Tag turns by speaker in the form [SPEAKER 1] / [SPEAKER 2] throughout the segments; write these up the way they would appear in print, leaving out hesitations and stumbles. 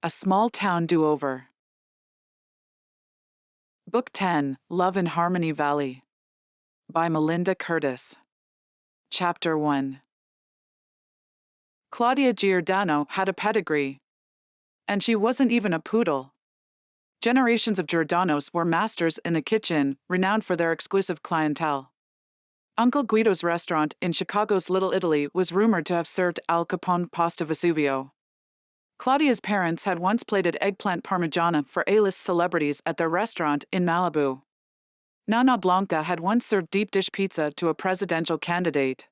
[SPEAKER 1] A Small Town Do-Over. Book 10, Love in Harmony Valley. By Melinda Curtis. Chapter 1. Claudia Giordano had a pedigree. And she wasn't even a poodle. Generations of Giordanos were masters in the kitchen, renowned for their exclusive clientele. Uncle Guido's restaurant in Chicago's Little Italy was rumored to have served Al Capone pasta Vesuvio. Claudia's parents had once plated eggplant parmigiana for A-list celebrities at their restaurant in Malibu. Nana Blanca had once served deep dish pizza to a presidential candidate.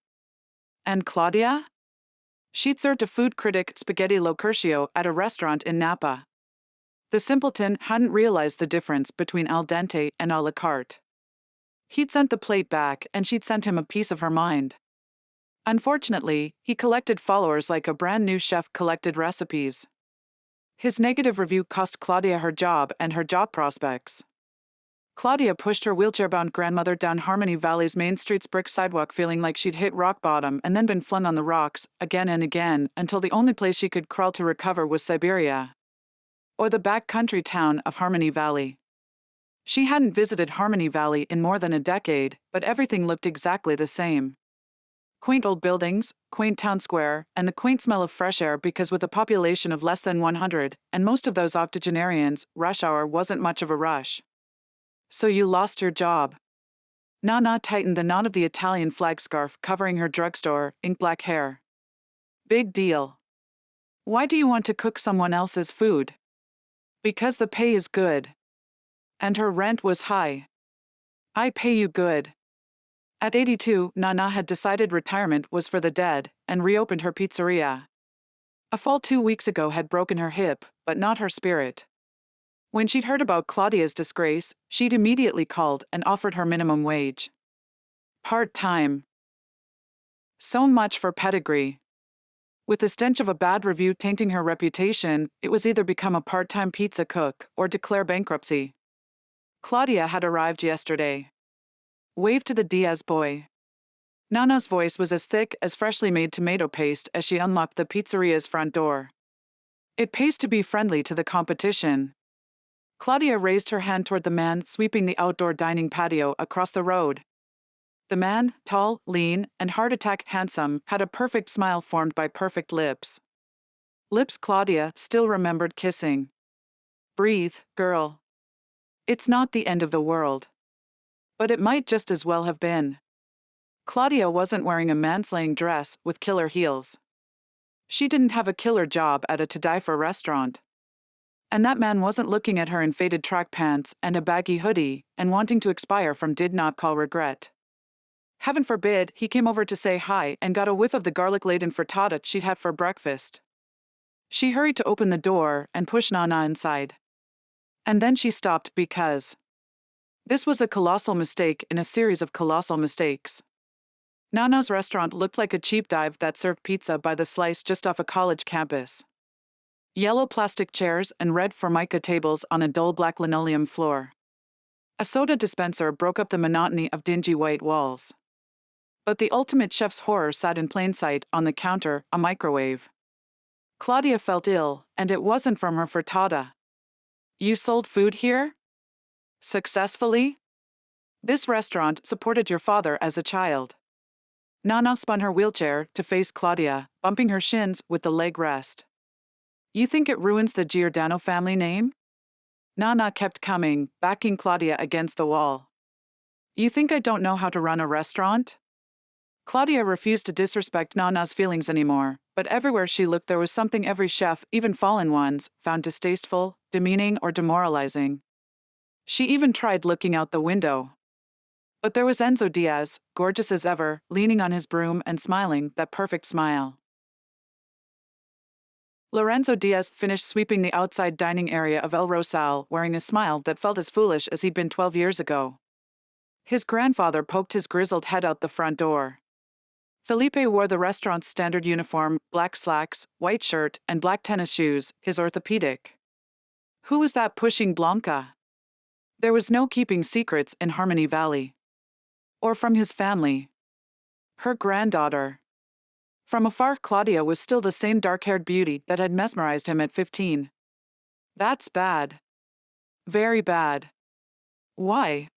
[SPEAKER 1] And Claudia? She'd served a food critic spaghetti Locurcio at a restaurant in Napa. The simpleton hadn't realized the difference between al dente and a la carte. He'd sent the plate back and she'd sent him a piece of her mind. Unfortunately, he collected followers like a brand new chef collected recipes. His negative review cost Claudia her job and her job prospects. Claudia pushed her wheelchair-bound grandmother down Harmony Valley's Main Street's brick sidewalk feeling like she'd hit rock bottom and then been flung on the rocks, again and again, until the only place she could crawl to recover was Siberia. Or the backcountry town of Harmony Valley. She hadn't visited Harmony Valley in more than a decade, but everything looked exactly the same. Quaint old buildings, quaint town square, and the quaint smell of fresh air because with a population of less than 100, and most of those octogenarians, rush hour wasn't much of a rush. So you lost your job. Nana tightened the knot of the Italian flag scarf covering her drugstore, ink-black hair. Big deal. Why do you want to cook someone else's food? Because the pay is good. And her rent was high. I pay you good. At 82, Nana had decided retirement was for the dead and reopened her pizzeria. A fall 2 weeks ago had broken her hip, but not her spirit. When she'd heard about Claudia's disgrace, she'd immediately called and offered her minimum wage. Part-time. So much for pedigree. With the stench of a bad review tainting her reputation, it was either become a part-time pizza cook or declare bankruptcy. Claudia had arrived yesterday. Wave to the Diaz boy. Nana's voice was as thick as freshly made tomato paste as she unlocked the pizzeria's front door. It pays to be friendly to the competition. Claudia raised her hand toward the man sweeping the outdoor dining patio across the road. The man, tall, lean, and heart-attack handsome, had a perfect smile formed by perfect lips. Lips Claudia still remembered kissing. Breathe, girl. It's not the end of the world. But it might just as well have been. Claudia wasn't wearing a manslaying dress with killer heels. She didn't have a killer job at a to-die-for restaurant. And that man wasn't looking at her in faded track pants and a baggy hoodie and wanting to expire from did not call regret. Heaven forbid he came over to say hi and got a whiff of the garlic-laden frittata she'd had for breakfast. She hurried to open the door and push Nana inside. And then she stopped because this was a colossal mistake in a series of colossal mistakes. Nana's restaurant looked like a cheap dive that served pizza by the slice just off a college campus. Yellow plastic chairs and red formica tables on a dull black linoleum floor. A soda dispenser broke up the monotony of dingy white walls. But the ultimate chef's horror sat in plain sight on the counter, a microwave. Claudia felt ill, and it wasn't from her frittata. You sold food here? Successfully? This restaurant supported your father as a child. Nana spun her wheelchair to face Claudia, bumping her shins with the leg rest. You think it ruins the Giordano family name? Nana kept coming, backing Claudia against the wall. You think I don't know how to run a restaurant? Claudia refused to disrespect Nana's feelings anymore, but everywhere she looked there was something every chef, even fallen ones, found distasteful, demeaning, or demoralizing. She even tried looking out the window. But there was Enzo Diaz, gorgeous as ever, leaning on his broom and smiling, that perfect smile. Lorenzo Diaz finished sweeping the outside dining area of El Rosal, wearing a smile that felt as foolish as he'd been 12 years ago. His grandfather poked his grizzled head out the front door. Felipe wore the restaurant's standard uniform, black slacks, white shirt, and black tennis shoes, his orthopedic. Who was that pushing Blanca? There was no keeping secrets in Harmony Valley. Or from his family. Her granddaughter. From afar, Claudia was still the same dark-haired beauty that had mesmerized him at 15. That's bad. Very bad. Why?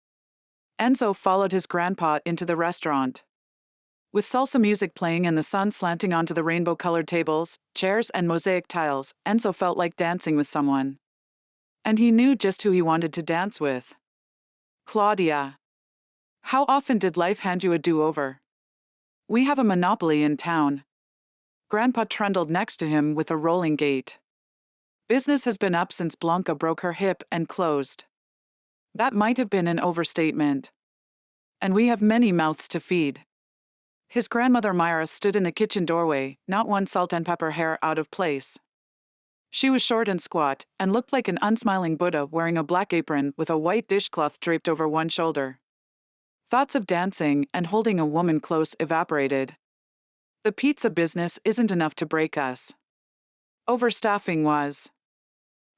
[SPEAKER 1] Enzo followed his grandpa into the restaurant. With salsa music playing and the sun slanting onto the rainbow-colored tables, chairs, and mosaic tiles, Enzo felt like dancing with someone. And he knew just who he wanted to dance with. Claudia. How often did life hand you a do-over? We have a monopoly in town. Grandpa trundled next to him with a rolling gait. Business has been up since Blanca broke her hip and closed. That might have been an overstatement. And we have many mouths to feed. His grandmother Myra stood in the kitchen doorway, not one salt and pepper hair out of place. She was short and squat, and looked like an unsmiling Buddha wearing a black apron with a white dishcloth draped over one shoulder. Thoughts of dancing and holding a woman close evaporated. The pizza business isn't enough to break us. Overstaffing was.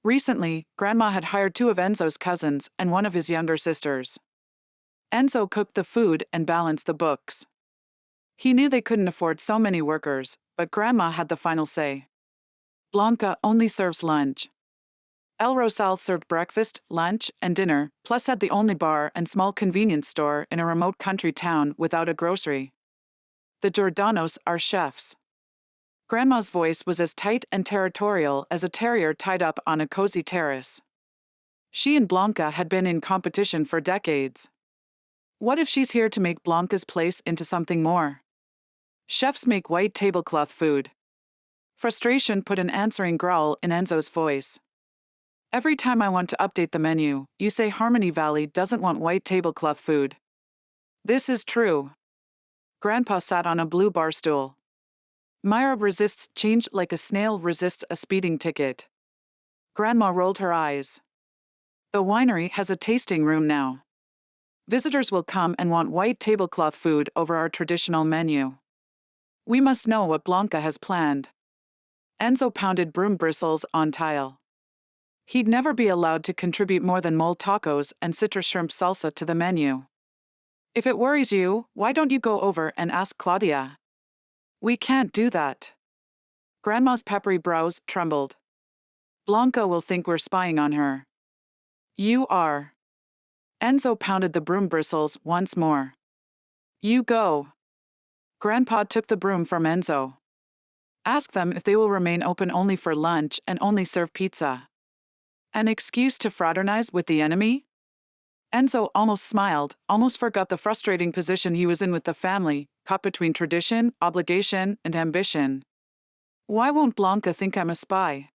[SPEAKER 1] Recently, Grandma had hired 2 of Enzo's cousins and 1 of his younger sisters. Enzo cooked the food and balanced the books. He knew they couldn't afford so many workers, but Grandma had the final say. Blanca only serves lunch. El Rosal served breakfast, lunch, and dinner, plus had the only bar and small convenience store in a remote country town without a grocery. The Giordanos are chefs. Grandma's voice was as tight and territorial as a terrier tied up on a cozy terrace. She and Blanca had been in competition for decades. What if she's here to make Blanca's place into something more? Chefs make white tablecloth food. Frustration put an answering growl in Enzo's voice. Every time I want to update the menu, you say Harmony Valley doesn't want white tablecloth food. This is true. Grandpa sat on a blue bar stool. Myra resists change like a snail resists a speeding ticket. Grandma rolled her eyes. The winery has a tasting room now. Visitors will come and want white tablecloth food over our traditional menu. We must know what Blanca has planned. Enzo pounded broom bristles on tile. He'd never be allowed to contribute more than mole tacos and citrus shrimp salsa to the menu. If it worries you, why don't you go over and ask Claudia? We can't do that. Grandma's peppery brows trembled. Blanca will think we're spying on her. You are. Enzo pounded the broom bristles once more. You go. Grandpa took the broom from Enzo. Ask them if they will remain open only for lunch and only serve pizza. An excuse to fraternize with the enemy? Enzo almost smiled, almost forgot the frustrating position he was in with the family, caught between tradition, obligation, and ambition. Why won't Blanca think I'm a spy?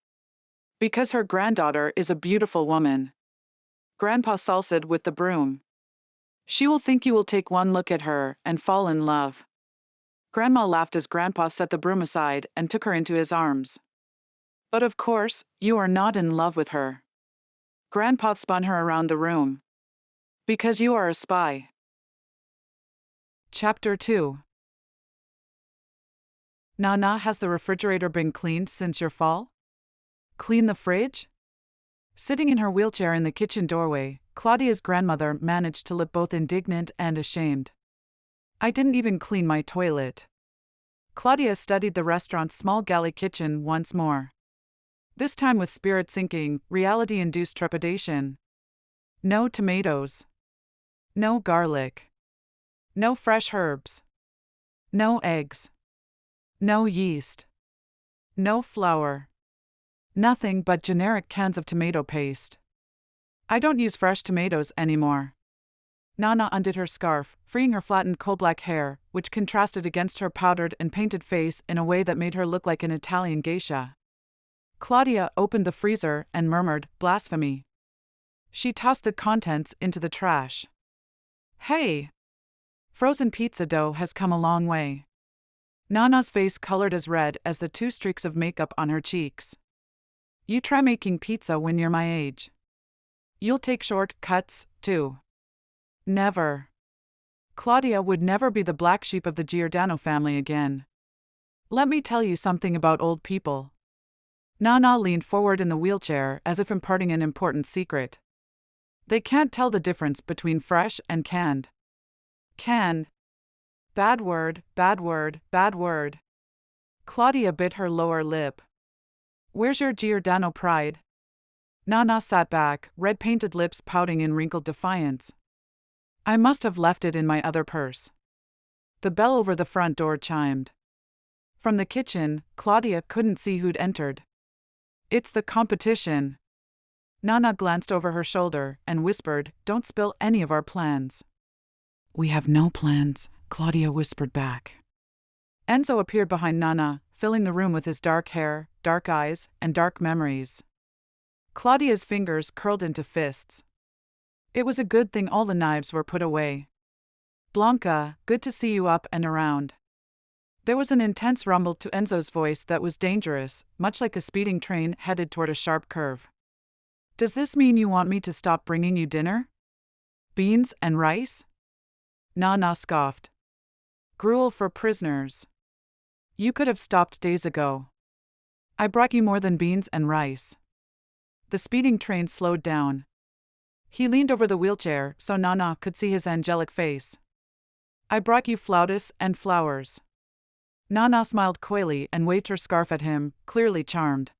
[SPEAKER 1] Because her granddaughter is a beautiful woman. Grandpa salsaed with the broom. She will think you will take one look at her and fall in love. Grandma laughed as Grandpa set the broom aside and took her into his arms. But of course, you are not in love with her. Grandpa spun her around the room. Because you are a spy. Chapter 2. Nana, has the refrigerator been cleaned since your fall? Clean the fridge? Sitting in her wheelchair in the kitchen doorway, Claudia's grandmother managed to look both indignant and ashamed. I didn't even clean my toilet. Claudia studied the restaurant's small galley kitchen once more. This time with spirit sinking, reality-induced trepidation. No tomatoes. No garlic. No fresh herbs. No eggs. No yeast. No flour. Nothing but generic cans of tomato paste. I don't use fresh tomatoes anymore. Nana undid her scarf, freeing her flattened coal-black hair, which contrasted against her powdered and painted face in a way that made her look like an Italian geisha. Claudia opened the freezer and murmured, blasphemy. She tossed the contents into the trash. Hey! Frozen pizza dough has come a long way. Nana's face colored as red as the 2 streaks of makeup on her cheeks. You try making pizza when you're my age. You'll take short cuts, too. Never. Claudia would never be the black sheep of the Giordano family again. Let me tell you something about old people. Nana leaned forward in the wheelchair as if imparting an important secret. They can't tell the difference between fresh and canned. Canned. Bad word, bad word, bad word. Claudia bit her lower lip. Where's your Giordano pride? Nana sat back, red-painted lips pouting in wrinkled defiance. I must have left it in my other purse. The bell over the front door chimed. From the kitchen, Claudia couldn't see who'd entered. It's the competition. Nana glanced over her shoulder and whispered, Don't spill any of our plans. We have no plans, Claudia whispered back. Enzo appeared behind Nana, filling the room with his dark hair, dark eyes, and dark memories. Claudia's fingers curled into fists. It was a good thing all the knives were put away. Blanca, good to see you up and around. There was an intense rumble to Enzo's voice that was dangerous, much like a speeding train headed toward a sharp curve. Does this mean you want me to stop bringing you dinner? Beans and rice? Nana scoffed. Gruel for prisoners. You could have stopped days ago. I brought you more than beans and rice. The speeding train slowed down. He leaned over the wheelchair so Nana could see his angelic face. I brought you flautas and flowers. Nana smiled coyly and waved her scarf at him, clearly charmed.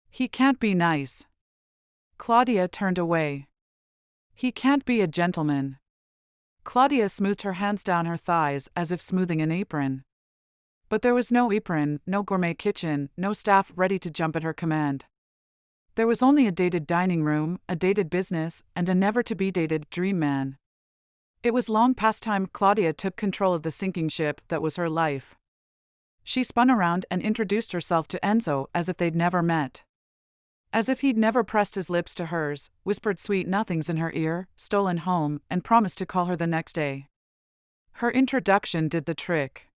[SPEAKER 1] He can't be nice. Claudia turned away. He can't be a gentleman. Claudia smoothed her hands down her thighs as if smoothing an apron. But there was no apron, no gourmet kitchen, no staff ready to jump at her command. There was only a dated dining room, a dated business, and a never-to-be-dated dream man. It was long past time Claudia took control of the sinking ship that was her life. She spun around and introduced herself to Enzo as if they'd never met. As if he'd never pressed his lips to hers, whispered sweet nothings in her ear, stolen home, and promised to call her the next day. Her introduction did the trick.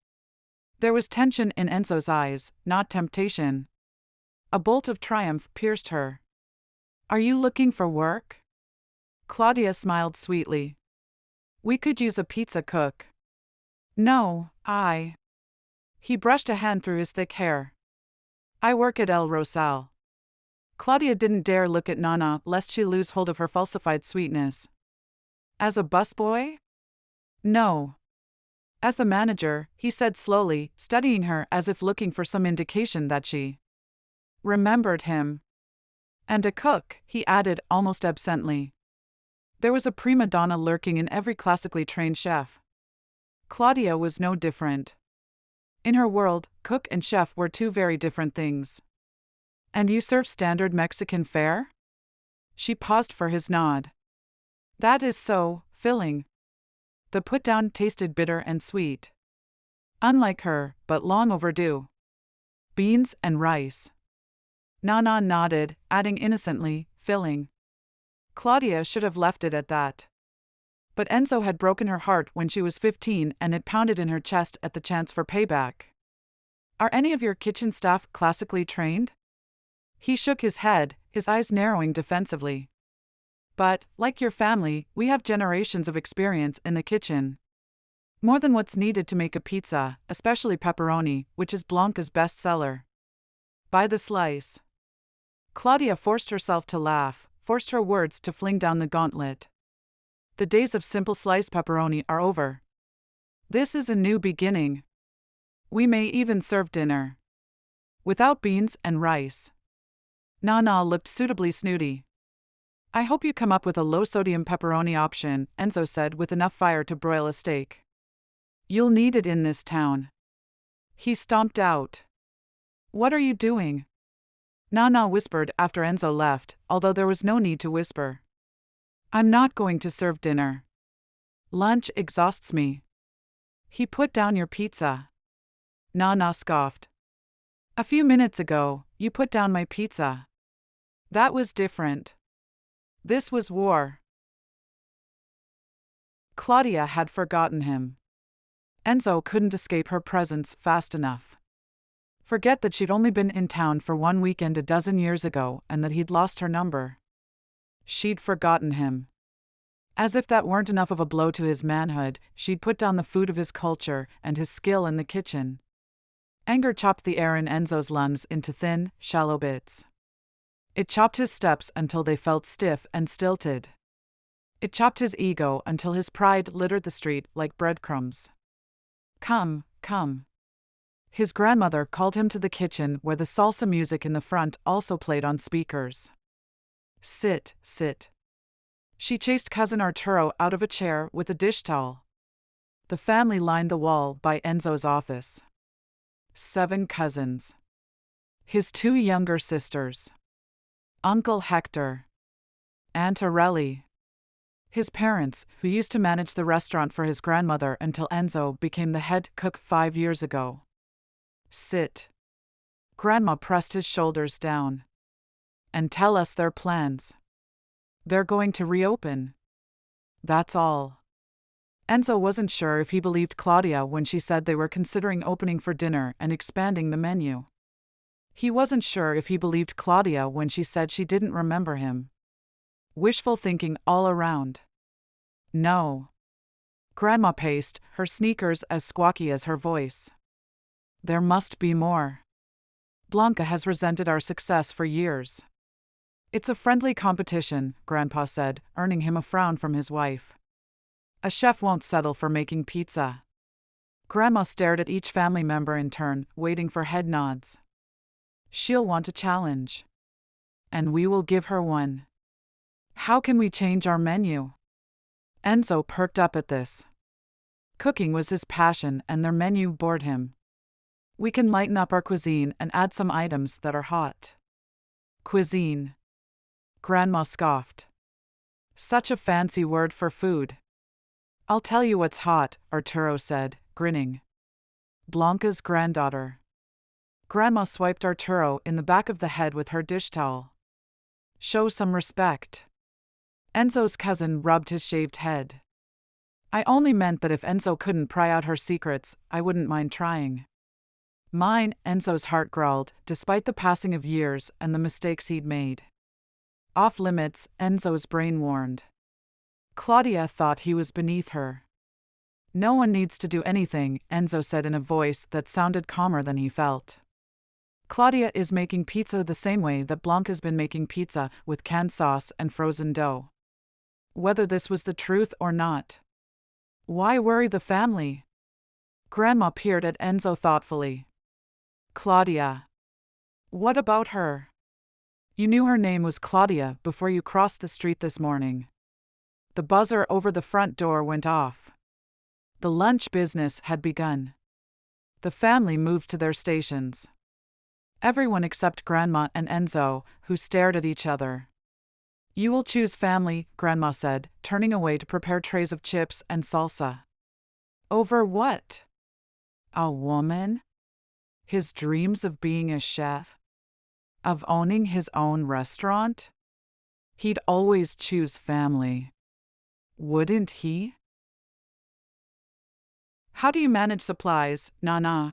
[SPEAKER 1] There was tension in Enzo's eyes, not temptation. A bolt of triumph pierced her. Are you looking for work? Claudia smiled sweetly. We could use a pizza cook. No, He brushed a hand through his thick hair. I work at El Rosal. Claudia didn't dare look at Nana lest she lose hold of her falsified sweetness. As a busboy? No. As the manager, he said slowly, studying her as if looking for some indication that she remembered him. And a cook, he added almost absently. There was a prima donna lurking in every classically trained chef. Claudia was no different. In her world, cook and chef were two very different things. And you serve standard Mexican fare? She paused for his nod. That is so filling. The put-down tasted bitter and sweet. Unlike her, but long overdue. Beans and rice. Nana nodded, adding innocently, filling. Claudia should have left it at that. But Enzo had broken her heart when she was 15 and it pounded in her chest at the chance for payback. Are any of your kitchen staff classically trained? He shook his head, his eyes narrowing defensively. But, like your family, we have generations of experience in the kitchen. More than what's needed to make a pizza, especially pepperoni, which is Blanca's best seller. By the slice. Claudia forced herself to laugh, forced her words to fling down the gauntlet. The days of simple sliced pepperoni are over. This is a new beginning. We may even serve dinner. Without beans and rice. Nana looked suitably snooty. I hope you come up with a low-sodium pepperoni option, Enzo said with enough fire to broil a steak. You'll need it in this town. He stomped out. What are you doing? Nana whispered after Enzo left, although there was no need to whisper. I'm not going to serve dinner. Lunch exhausts me. He put down your pizza. Nana scoffed. A few minutes ago, you put down my pizza. That was different. This was war. Claudia had forgotten him. Enzo couldn't escape her presence fast enough. Forget that she'd only been in town for one weekend a dozen years ago and that he'd lost her number. She'd forgotten him. As if that weren't enough of a blow to his manhood, she'd put down the food of his culture and his skill in the kitchen. Anger chopped the air in Enzo's lungs into thin, shallow bits. It chopped his steps until they felt stiff and stilted. It chopped his ego until his pride littered the street like breadcrumbs. Come, come. His grandmother called him to the kitchen where the salsa music in the front also played on speakers. Sit, sit. She chased cousin Arturo out of a chair with a dish towel. The family lined the wall by Enzo's office. 7 cousins. His 2 younger sisters. Uncle Hector. Aunt Aurelie. His parents, who used to manage the restaurant for his grandmother until Enzo became the head cook 5 years ago. Sit. Grandma pressed his shoulders down. And tell us their plans. They're going to reopen. That's all. Enzo wasn't sure if he believed Claudia when she said they were considering opening for dinner and expanding the menu. He wasn't sure if he believed Claudia when she said she didn't remember him. Wishful thinking all around. No. Grandma paced, her sneakers as squawky as her voice. There must be more. Blanca has resented our success for years. It's a friendly competition, Grandpa said, earning him a frown from his wife. A chef won't settle for making pizza. Grandma stared at each family member in turn, waiting for head nods. She'll want a challenge. And we will give her one. How can we change our menu? Enzo perked up at this. Cooking was his passion and their menu bored him. We can lighten up our cuisine and add some items that are hot. Cuisine. Grandma scoffed. Such a fancy word for food. I'll tell you what's hot, Arturo said, grinning. Blanca's granddaughter. Grandma swiped Arturo in the back of the head with her dish towel. Show some respect. Enzo's cousin rubbed his shaved head. I only meant that if Enzo couldn't pry out her secrets, I wouldn't mind trying. Mine, Enzo's heart growled, despite the passing of years and the mistakes he'd made. Off limits, Enzo's brain warned. Claudia thought he was beneath her. No one needs to do anything, Enzo said in a voice that sounded calmer than he felt. Claudia is making pizza the same way that Blanca's been making pizza, with canned sauce and frozen dough. Whether this was the truth or not. Why worry the family? Grandma peered at Enzo thoughtfully. Claudia. What about her? You knew her name was Claudia before you crossed the street this morning. The buzzer over the front door went off. The lunch business had begun. The family moved to their stations. Everyone except Grandma and Enzo, who stared at each other. You will choose family, Grandma said, turning away to prepare trays of chips and salsa. Over what? A woman? His dreams of being a chef? Of owning his own restaurant? He'd always choose family. Wouldn't he? How do you manage supplies, Nana?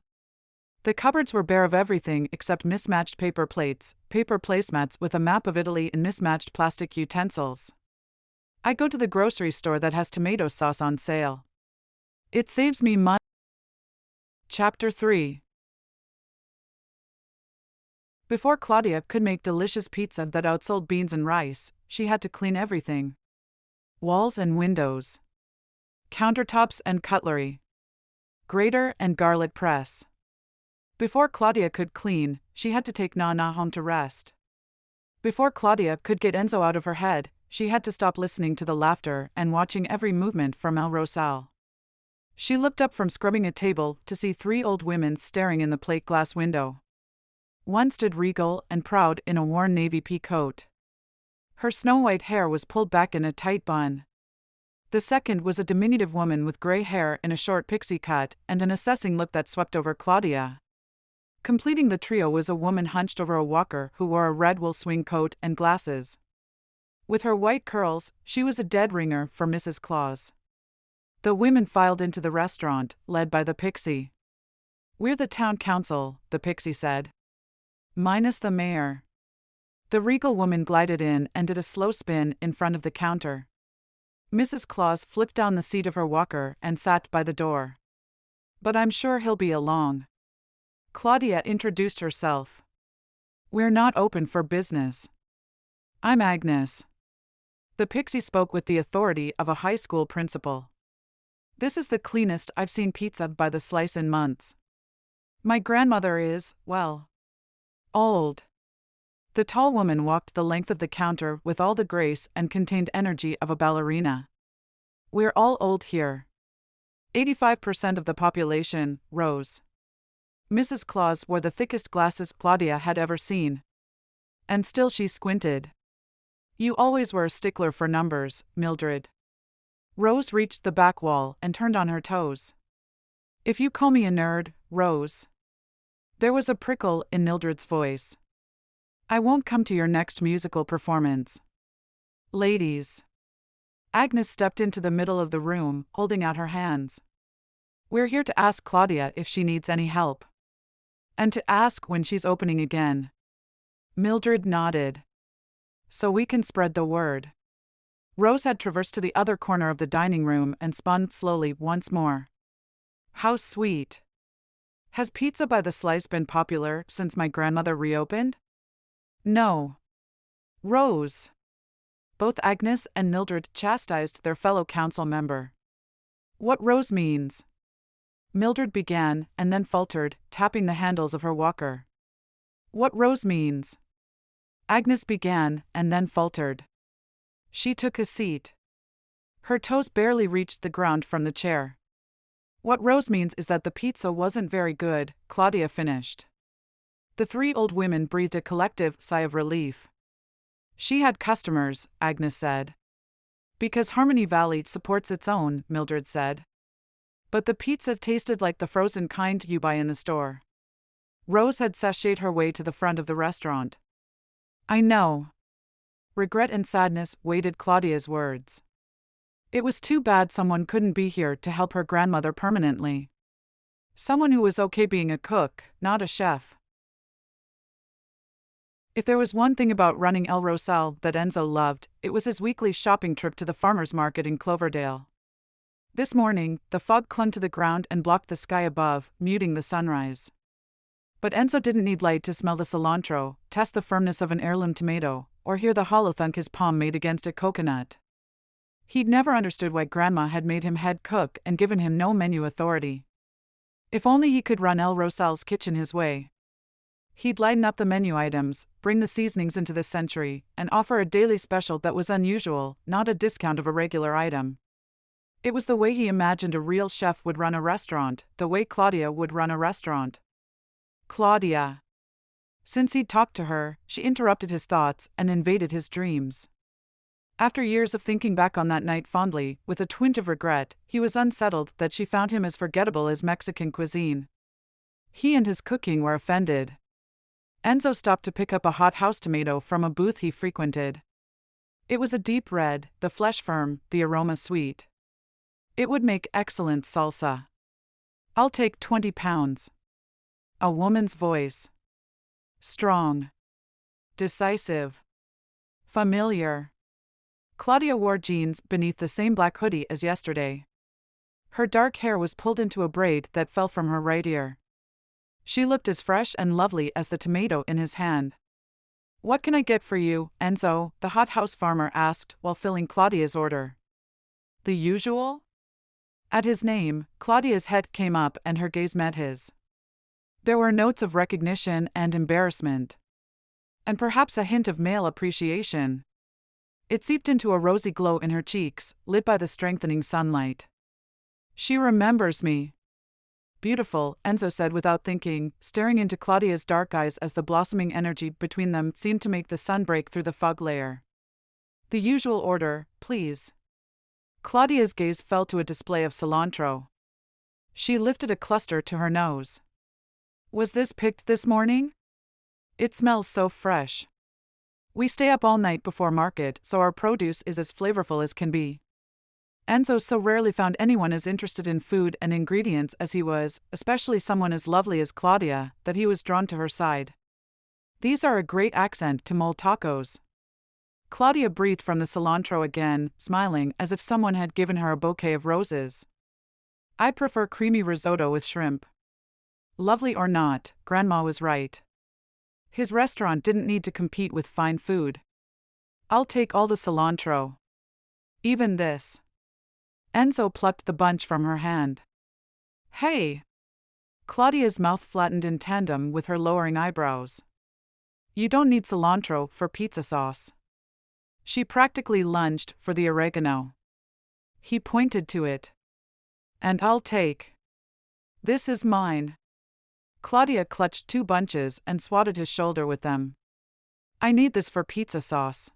[SPEAKER 1] The cupboards were bare of everything except mismatched paper plates, paper placemats with a map of Italy and mismatched plastic utensils. I go to the grocery store that has tomato sauce on sale. It saves me money. Chapter 3. Before Claudia could make delicious pizza that outsold beans and rice, she had to clean everything. Walls and windows. Countertops and cutlery. Grater and garlic press. Before Claudia could clean, she had to take Nana home to rest. Before Claudia could get Enzo out of her head, she had to stop listening to the laughter and watching every movement from El Rosal. She looked up from scrubbing a table to see 3 old women staring in the plate glass window. One stood regal and proud in a worn navy pea coat. Her snow-white hair was pulled back in a tight bun. The second was a diminutive woman with gray hair in a short pixie cut and an assessing look that swept over Claudia. Completing the trio was a woman hunched over a walker who wore a red wool swing coat and glasses. With her white curls, she was a dead ringer for Mrs. Claus. The women filed into the restaurant, led by the pixie. We're the town council, the pixie said. Minus the mayor. The regal woman glided in and did a slow spin in front of the counter. Mrs. Claus flipped down the seat of her walker and sat by the door. But I'm sure he'll be along. Claudia introduced herself. We're not open for business. I'm Agnes. The pixie spoke with the authority of a high school principal. This is the cleanest I've seen pizza by the slice in months. My grandmother is, well, old. The tall woman walked the length of the counter with all the grace and contained energy of a ballerina. "We're all old here." 85% of the population, Rose. Mrs. Claus wore the thickest glasses Claudia had ever seen. And still she squinted. "You always were a stickler for numbers, Mildred." Rose reached the back wall and turned on her toes. "If you call me a nerd, Rose." There was a prickle in Mildred's voice. "I won't come to your next musical performance." "Ladies." Agnes stepped into the middle of the room, holding out her hands. "We're here to ask Claudia if she needs any help. And to ask when she's opening again." Mildred nodded. "So we can spread the word." Rose had traversed to the other corner of the dining room and spun slowly once more. "How sweet. Has pizza by the slice been popular since my grandmother reopened?" "No." "Rose." Both Agnes and Mildred chastised their fellow council member. "What Rose means." Mildred began and then faltered, tapping the handles of her walker. "What Rose means." Agnes began and then faltered. She took a seat. Her toes barely reached the ground from the chair. "What Rose means is that the pizza wasn't very good," Claudia finished. The three old women breathed a collective sigh of relief. "She had customers," Agnes said. "Because Harmony Valley supports its own," Mildred said. "But the pizza tasted like the frozen kind you buy in the store." Rose had sashayed her way to the front of the restaurant. "I know." Regret and sadness weighted Claudia's words. It was too bad someone couldn't be here to help her grandmother permanently. Someone who was okay being a cook, not a chef. If there was one thing about running El Rosal that Enzo loved, it was his weekly shopping trip to the farmer's market in Cloverdale. This morning, the fog clung to the ground and blocked the sky above, muting the sunrise. But Enzo didn't need light to smell the cilantro, test the firmness of an heirloom tomato, or hear the hollow thunk his palm made against a coconut. He'd never understood why Grandma had made him head cook and given him no menu authority. If only he could run El Rosal's kitchen his way. He'd lighten up the menu items, bring the seasonings into this century, and offer a daily special that was unusual, not a discount of a regular item. It was the way he imagined a real chef would run a restaurant, the way Claudia would run a restaurant. Claudia. Since he'd talked to her, she interrupted his thoughts and invaded his dreams. After years of thinking back on that night fondly, with a twinge of regret, he was unsettled that she found him as forgettable as Mexican cuisine. He and his cooking were offended. Enzo stopped to pick up a hot house tomato from a booth he frequented. It was a deep red, the flesh firm, the aroma sweet. It would make excellent salsa. "I'll take 20 pounds. A woman's voice. Strong. Decisive. Familiar. Claudia wore jeans beneath the same black hoodie as yesterday. Her dark hair was pulled into a braid that fell from her right ear. She looked as fresh and lovely as the tomato in his hand. "What can I get for you, Enzo?" the hothouse farmer asked while filling Claudia's order. "The usual?" At his name, Claudia's head came up and her gaze met his. There were notes of recognition and embarrassment. And perhaps a hint of male appreciation. It seeped into a rosy glow in her cheeks, lit by the strengthening sunlight. "She remembers me." "Beautiful," Enzo said without thinking, staring into Claudia's dark eyes as the blossoming energy between them seemed to make the sun break through the fog layer. "The usual order, please." Claudia's gaze fell to a display of cilantro. She lifted a cluster to her nose. "Was this picked this morning? It smells so fresh. We stay up all night before market, so our produce is as flavorful as can be." Enzo so rarely found anyone as interested in food and ingredients as he was, especially someone as lovely as Claudia, that he was drawn to her side. "These are a great accent to mole tacos." Claudia breathed from the cilantro again, smiling as if someone had given her a bouquet of roses. "I prefer creamy risotto with shrimp." Lovely or not, Grandma was right. His restaurant didn't need to compete with fine food. "I'll take all the cilantro. Even this." Enzo plucked the bunch from her hand. "Hey!" Claudia's mouth flattened in tandem with her lowering eyebrows. You don't need cilantro for pizza sauce. She practically lunged for the oregano. He pointed to it. And I'll take. This is mine. Claudia clutched 2 bunches and swatted his shoulder with them. I need this for pizza sauce.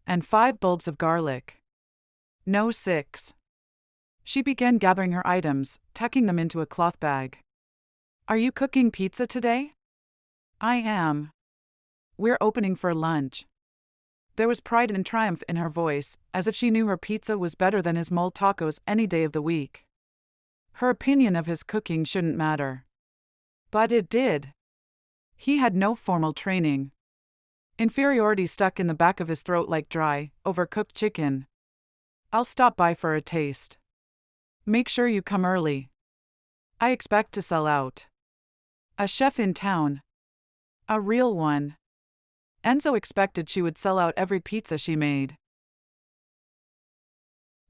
[SPEAKER 1] And 5 bulbs of garlic. No 6. She began gathering her items, tucking them into a cloth bag. Are you cooking pizza today? I am. We're opening for lunch. There was pride and triumph in her voice, as if she knew her pizza was better than his mole tacos any day of the week. Her opinion of his cooking shouldn't matter. But it did. He had no formal training. Inferiority stuck in the back of his throat like dry, overcooked chicken. I'll stop by for a taste. Make sure you come early. I expect to sell out. A chef in town. A real one. Enzo expected she would sell out every pizza she made.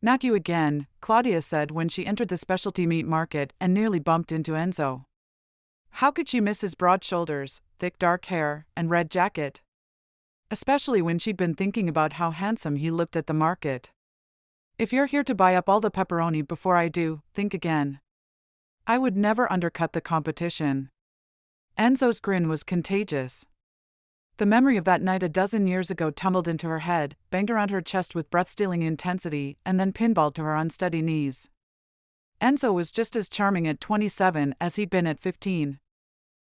[SPEAKER 1] Not you again, Claudia said when she entered the specialty meat market and nearly bumped into Enzo. How could she miss his broad shoulders, thick dark hair, and red jacket? Especially when she'd been thinking about how handsome he looked at the market. If you're here to buy up all the pepperoni before I do, think again. I would never undercut the competition. Enzo's grin was contagious. The memory of that night a dozen years ago tumbled into her head, banged around her chest with breath-stealing intensity, and then pinballed to her unsteady knees. Enzo was just as charming at 27 as he'd been at 15.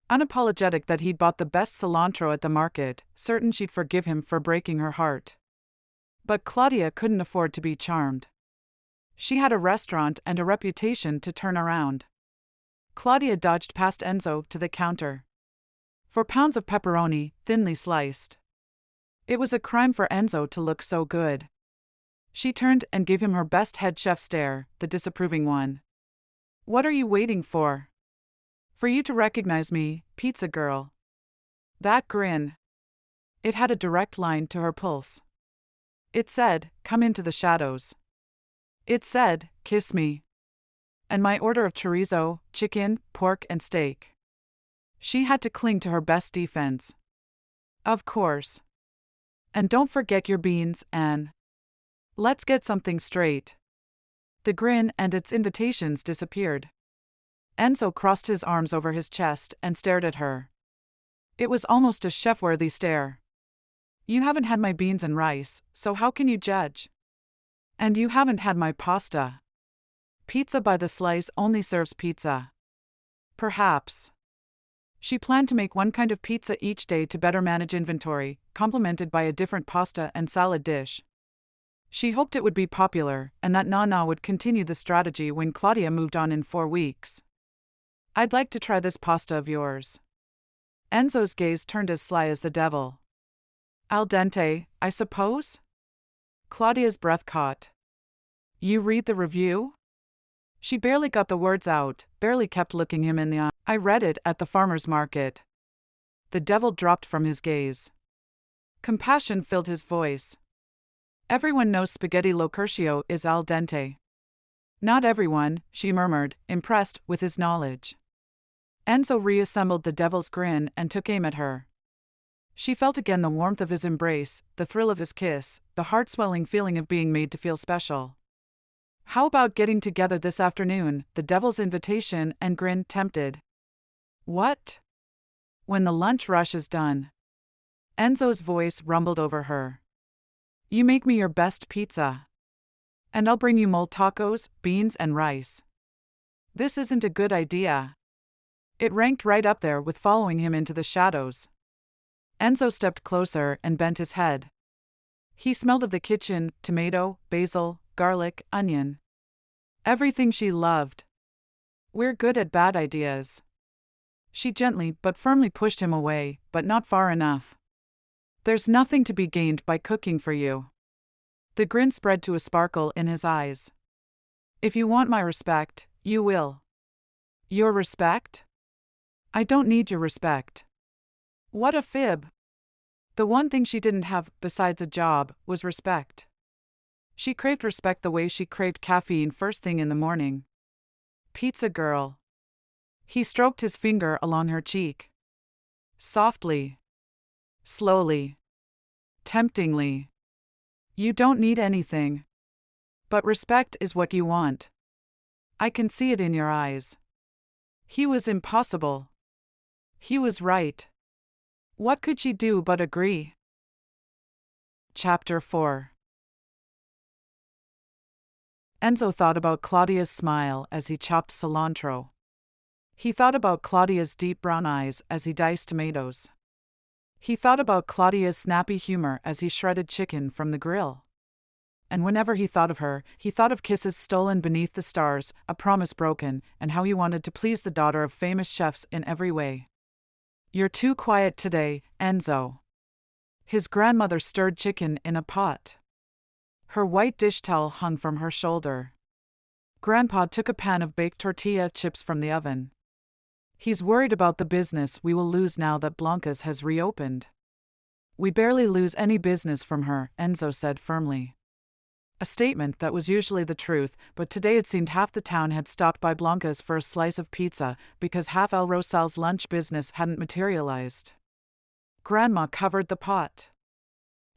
[SPEAKER 1] Unapologetic that he'd bought the best cilantro at the market, certain she'd forgive him for breaking her heart. But Claudia couldn't afford to be charmed. She had a restaurant and a reputation to turn around. Claudia dodged past Enzo to the counter. 4 pounds of pepperoni, thinly sliced. It was a crime for Enzo to look so good. She turned and gave him her best head chef stare, the disapproving one. What are you waiting for? For you to recognize me, pizza girl. That grin. It had a direct line to her pulse. It said, come into the shadows. It said, kiss me. And my order of chorizo, chicken, pork, and steak. She had to cling to her best defense. Of course. And don't forget your beans, Anne. Let's get something straight. The grin and its invitations disappeared. Enzo crossed his arms over his chest and stared at her. It was almost a chef-worthy stare. You haven't had my beans and rice, so how can you judge? And you haven't had my pasta. Pizza by the slice only serves pizza. Perhaps. She planned to make one kind of pizza each day to better manage inventory, complemented by a different pasta and salad dish. She hoped it would be popular, and that Nana would continue the strategy when Claudia moved on in 4 weeks. I'd like to try this pasta of yours. Enzo's gaze turned as sly as the devil. Al dente, I suppose? Claudia's breath caught. You read the review? She barely got the words out, barely kept looking him in the eye. I read it at the farmer's market. The devil dropped from his gaze. Compassion filled his voice. Everyone knows spaghetti locurcio is al dente. Not everyone, she murmured, impressed with his knowledge. Enzo reassembled the devil's grin and took aim at her. She felt again the warmth of his embrace, the thrill of his kiss, the heart-swelling feeling of being made to feel special. How about getting together this afternoon? The devil's invitation and grin tempted. What? When the lunch rush is done. Enzo's voice rumbled over her. You make me your best pizza. And I'll bring you mole tacos, beans, and rice. This isn't a good idea. It ranked right up there with following him into the shadows. Enzo stepped closer and bent his head. He smelled of the kitchen, tomato, basil, garlic, onion. Everything she loved. We're good at bad ideas. She gently but firmly pushed him away, but not far enough. There's nothing to be gained by cooking for you. The grin spread to a sparkle in his eyes. If you want my respect, you will. Your respect? I don't need your respect. What a fib. The one thing she didn't have, besides a job, was respect. She craved respect the way she craved caffeine first thing in the morning. Pizza girl. He stroked his finger along her cheek. Softly. Slowly. Temptingly. You don't need anything. But respect is what you want. I can see it in your eyes. He was impossible. He was right. What could she do but agree? Chapter 4. Enzo thought about Claudia's smile as he chopped cilantro. He thought about Claudia's deep brown eyes as he diced tomatoes. He thought about Claudia's snappy humor as he shredded chicken from the grill. And whenever he thought of her, he thought of kisses stolen beneath the stars, a promise broken, and how he wanted to please the daughter of famous chefs in every way. You're too quiet today, Enzo. His grandmother stirred chicken in a pot. Her white dish towel hung from her shoulder. Grandpa took a pan of baked tortilla chips from the oven. He's worried about the business we will lose now that Blanca's has reopened. We barely lose any business from her, Enzo said firmly. A statement that was usually the truth, but today it seemed half the town had stopped by Blanca's for a slice of pizza because half El Rosal's lunch business hadn't materialized. Grandma covered the pot.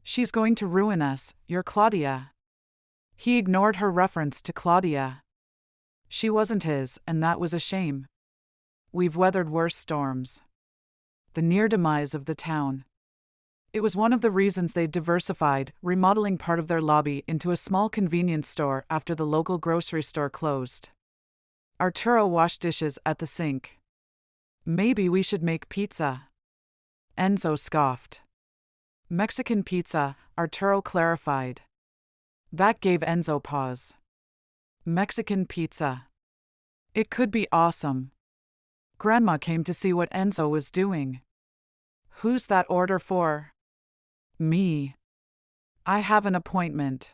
[SPEAKER 1] She's going to ruin us, you're Claudia. He ignored her reference to Claudia. She wasn't his, and that was a shame. We've weathered worse storms. The near demise of the town. It was one of the reasons they diversified, remodeling part of their lobby into a small convenience store after the local grocery store closed. Arturo washed dishes at the sink. Maybe we should make pizza. Enzo scoffed. Mexican pizza, Arturo clarified. That gave Enzo pause. Mexican pizza. It could be awesome. Grandma came to see what Enzo was doing. Who's that order for? Me. I have an appointment.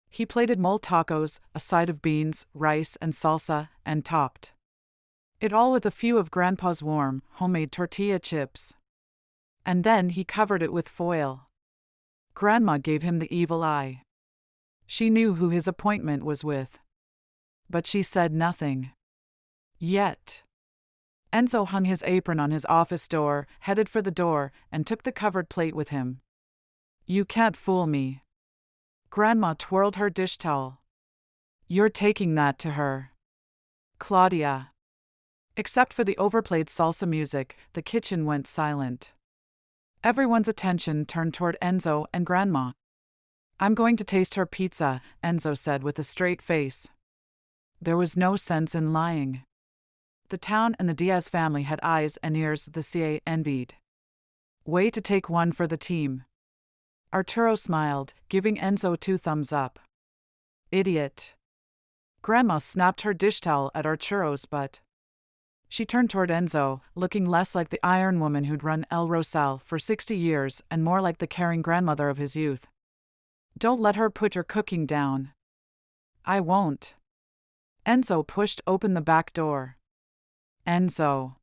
[SPEAKER 1] He plated mole tacos, a side of beans, rice, and salsa, and topped it all with a few of Grandpa's warm, homemade tortilla chips. And then he covered it with foil. Grandma gave him the evil eye. She knew who his appointment was with. But she said nothing. Yet. Enzo hung his apron on his office door, headed for the door, and took the covered plate with him. You can't fool me. Grandma twirled her dish towel. You're taking that to her. Claudia. Except for the overplayed salsa music, the kitchen went silent. Everyone's attention turned toward Enzo and Grandma. I'm going to taste her pizza, Enzo said with a straight face. There was no sense in lying. The town and the Diaz family had eyes and ears the CA envied. Way to take one for the team. Arturo smiled, giving Enzo 2 thumbs up. Idiot. Grandma snapped her dish towel at Arturo's butt. She turned toward Enzo, looking less like the iron woman who'd run El Rosal for 60 years and more like the caring grandmother of his youth. Don't let her put your cooking down. I won't. Enzo pushed open the back door. Enzo.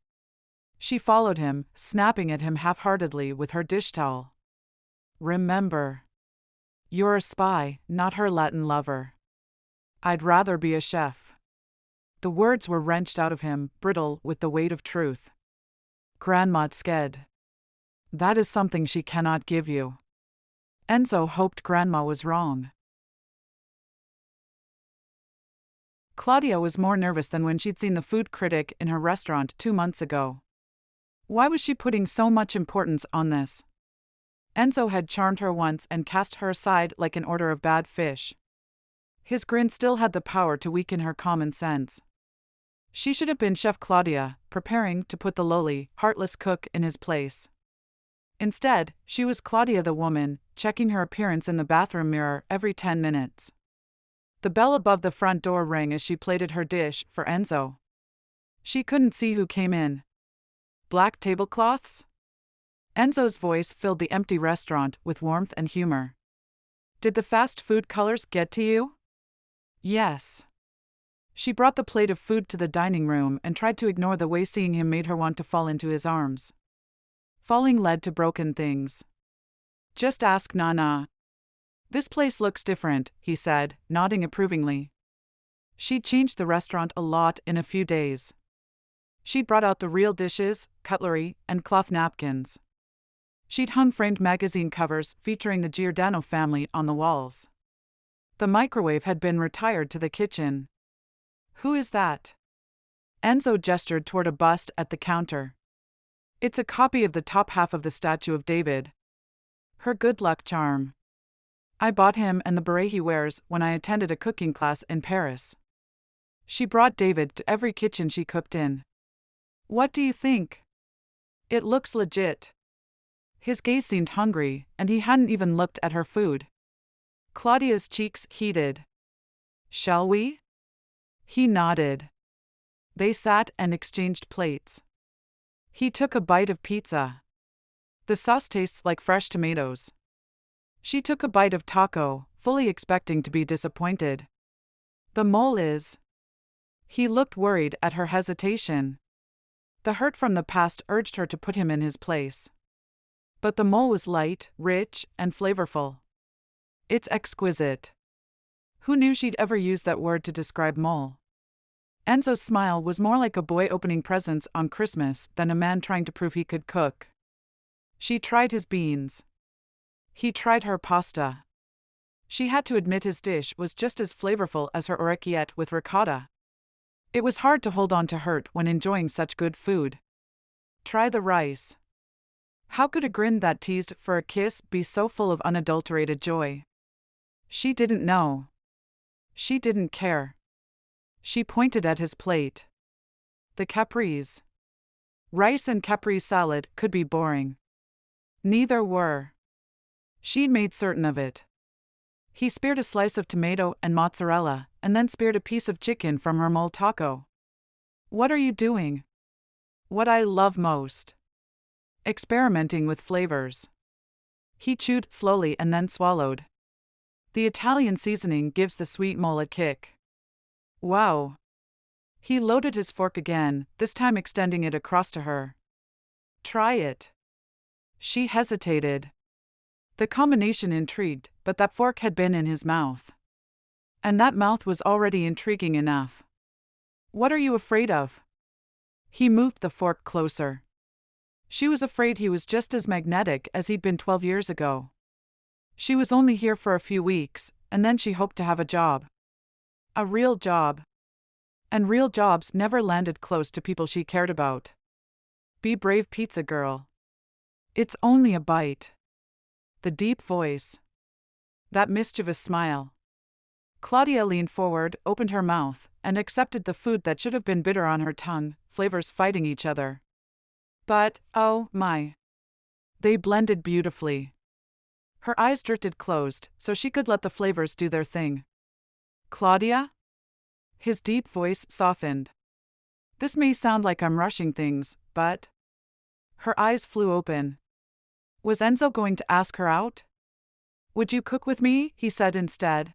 [SPEAKER 1] She followed him, snapping at him half-heartedly with her dish towel. Remember. You're a spy, not her Latin lover. I'd rather be a chef. The words were wrenched out of him, brittle with the weight of truth. Grandma's scared. That is something she cannot give you. Enzo hoped Grandma was wrong. Claudia was more nervous than when she'd seen the food critic in her restaurant 2 months ago. Why was she putting so much importance on this? Enzo had charmed her once and cast her aside like an order of bad fish. His grin still had the power to weaken her common sense. She should have been Chef Claudia, preparing to put the lowly, heartless cook in his place. Instead, she was Claudia the woman, checking her appearance in the bathroom mirror every 10 minutes. The bell above the front door rang as she plated her dish for Enzo. She couldn't see who came in. Black tablecloths? Enzo's voice filled the empty restaurant with warmth and humor. Did the fast food colors get to you? Yes. She brought the plate of food to the dining room and tried to ignore the way seeing him made her want to fall into his arms. Falling led to broken things. Just ask Nana. This place looks different, he said, nodding approvingly. She'd changed the restaurant a lot in a few days. She'd brought out the real dishes, cutlery, and cloth napkins. She'd hung framed magazine covers featuring the Giordano family on the walls. The microwave had been retired to the kitchen. Who is that? Enzo gestured toward a bust at the counter. It's a copy of the top half of the statue of David. Her good luck charm. I bought him and the beret he wears when I attended a cooking class in Paris. She brought David to every kitchen she cooked in. What do you think? It looks legit. His gaze seemed hungry, and he hadn't even looked at her food. Claudia's cheeks heated. Shall we? He nodded. They sat and exchanged plates. He took a bite of pizza. The sauce tastes like fresh tomatoes. She took a bite of taco, fully expecting to be disappointed. The mole is. He looked worried at her hesitation. The hurt from the past urged her to put him in his place. But the mole was light, rich, and flavorful. It's exquisite. Who knew she'd ever use that word to describe mole? Enzo's smile was more like a boy opening presents on Christmas than a man trying to prove he could cook. She tried his beans. He tried her pasta. She had to admit his dish was just as flavorful as her orecchiette with ricotta. It was hard to hold on to hurt when enjoying such good food. Try the rice. How could a grin that teased for a kiss be so full of unadulterated joy? She didn't know. She didn't care. She pointed at his plate. The caprese. Rice and caprese salad could be boring. Neither were. She'd made certain of it. He speared a slice of tomato and mozzarella, and then speared a piece of chicken from her mole taco. What are you doing? What I love most. Experimenting with flavors. He chewed slowly and then swallowed. The Italian seasoning gives the sweet mole a kick. Wow. He loaded his fork again, this time extending it across to her. Try it. She hesitated. The combination intrigued, but that fork had been in his mouth. And that mouth was already intriguing enough. What are you afraid of? He moved the fork closer. She was afraid he was just as magnetic as he'd been 12 years ago. She was only here for a few weeks, and then she hoped to have a job. A real job. And real jobs never landed close to people she cared about. Be brave, pizza girl. It's only a bite. The deep voice. That mischievous smile. Claudia leaned forward, opened her mouth, and accepted the food that should have been bitter on her tongue, flavors fighting each other. But, oh my. They blended beautifully. Her eyes drifted closed, so she could let the flavors do their thing. Claudia? His deep voice softened. This may sound like I'm rushing things, but... Her eyes flew open. Was Enzo going to ask her out? Would you cook with me? He said instead.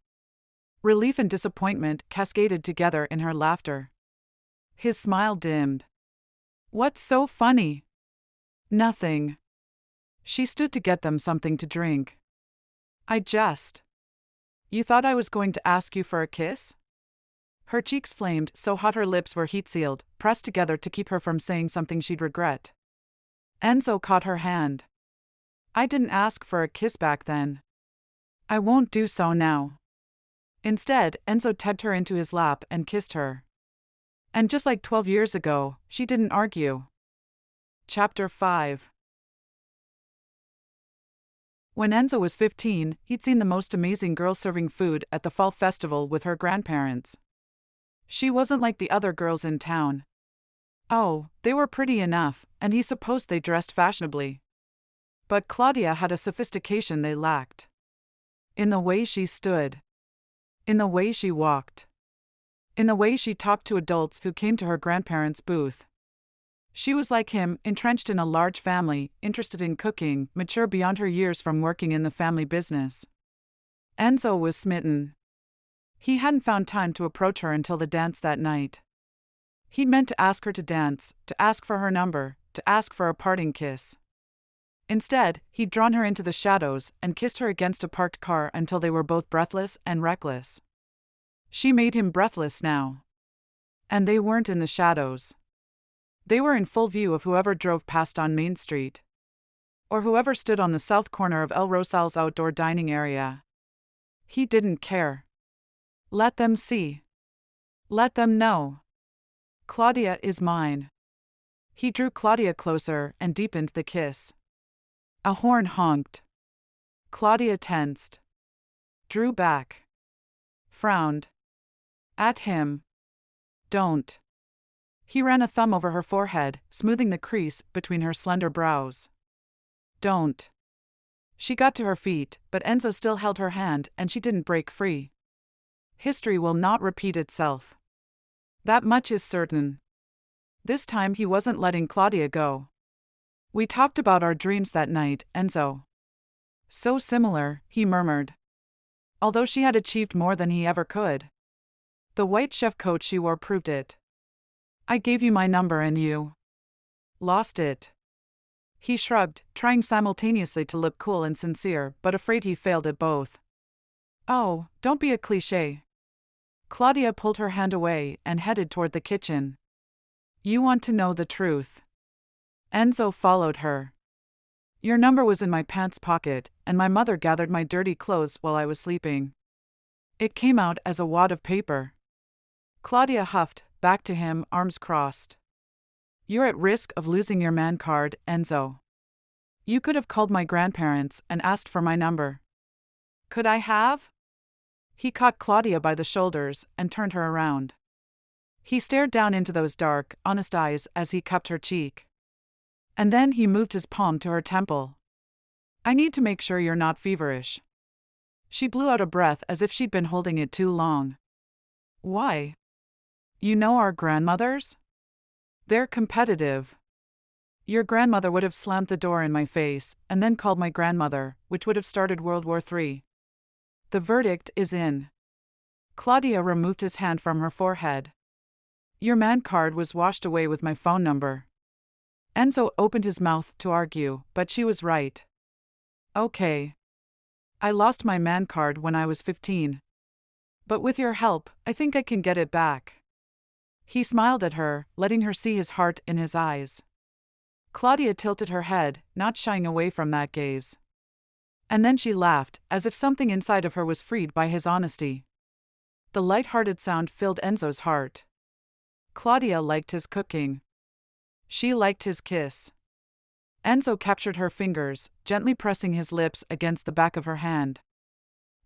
[SPEAKER 1] Relief and disappointment cascaded together in her laughter. His smile dimmed. What's so funny? Nothing. She stood to get them something to drink. You thought I was going to ask you for a kiss? Her cheeks flamed so hot her lips were heat-sealed, pressed together to keep her from saying something she'd regret. Enzo caught her hand. I didn't ask for a kiss back then. I won't do so now. Instead, Enzo tugged her into his lap and kissed her. And just like 12 years ago, she didn't argue. Chapter 5. When Enzo was 15, he'd seen the most amazing girl serving food at the fall festival with her grandparents. She wasn't like the other girls in town. Oh, they were pretty enough, and he supposed they dressed fashionably. But Claudia had a sophistication they lacked. In the way she stood. In the way she walked. In the way she talked to adults who came to her grandparents' booth. She was like him, entrenched in a large family, interested in cooking, mature beyond her years from working in the family business. Enzo was smitten. He hadn't found time to approach her until the dance that night. He'd meant to ask her to dance, to ask for her number, to ask for a parting kiss. Instead, he'd drawn her into the shadows and kissed her against a parked car until they were both breathless and reckless. She made him breathless now. And they weren't in the shadows. They were in full view of whoever drove past on Main Street. or whoever stood on the south corner of El Rosal's outdoor dining area. He didn't care. Let them see. Let them know. Claudia is mine. He drew Claudia closer and deepened the kiss. A horn honked. Claudia tensed. Drew back. Frowned. At him. Don't. He ran a thumb over her forehead, smoothing the crease between her slender brows. Don't. She got to her feet, but Enzo still held her hand and she didn't break free. History will not repeat itself. That much is certain. This time he wasn't letting Claudia go. We talked about our dreams that night, Enzo. So similar, he murmured. Although she had achieved more than he ever could. The white chef coat she wore proved it. I gave you my number and you lost it. He shrugged, trying simultaneously to look cool and sincere, but afraid he failed at both. Oh, don't be a cliché. Claudia pulled her hand away and headed toward the kitchen. You want to know the truth. Enzo followed her. Your number was in my pants pocket, and my mother gathered my dirty clothes while I was sleeping. It came out as a wad of paper. Claudia huffed, back to him, arms crossed. You're at risk of losing your man card, Enzo. You could have called my grandparents and asked for my number. Could I have? He caught Claudia by the shoulders and turned her around. He stared down into those dark, honest eyes as he cupped her cheek. And then he moved his palm to her temple. I need to make sure you're not feverish. She blew out a breath as if she'd been holding it too long. Why? You know our grandmothers? They're competitive. Your grandmother would have slammed the door in my face and then called my grandmother, which would have started World War III. The verdict is in. Claudia removed his hand from her forehead. Your man card was washed away with my phone number. Enzo opened his mouth to argue, but she was right. Okay. I lost my man card when I was 15. But with your help, I think I can get it back. He smiled at her, letting her see his heart in his eyes. Claudia tilted her head, not shying away from that gaze. And then she laughed, as if something inside of her was freed by his honesty. The light-hearted sound filled Enzo's heart. Claudia liked his cooking. She liked his kiss. Enzo captured her fingers, gently pressing his lips against the back of her hand.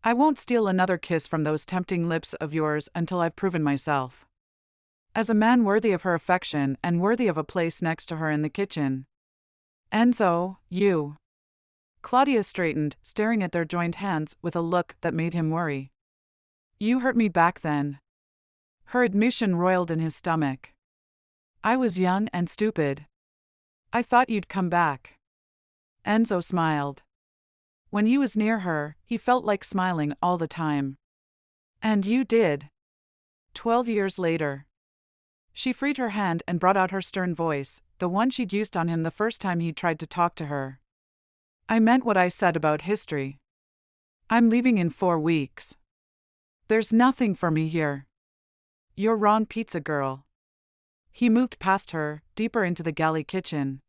[SPEAKER 1] I won't steal another kiss from those tempting lips of yours until I've proven myself as a man worthy of her affection and worthy of a place next to her in the kitchen. Enzo, you. Claudia straightened, staring at their joined hands with a look that made him worry. You hurt me back then. Her admission roiled in his stomach. I was young and stupid. I thought you'd come back. Enzo smiled. When he was near her, he felt like smiling all the time. And you did. 12 years later. She freed her hand and brought out her stern voice, the one she'd used on him the first time he tried to talk to her. I meant what I said about history. I'm leaving in 4 weeks. There's nothing for me here. You're wrong, pizza girl. He moved past her, deeper into the galley kitchen.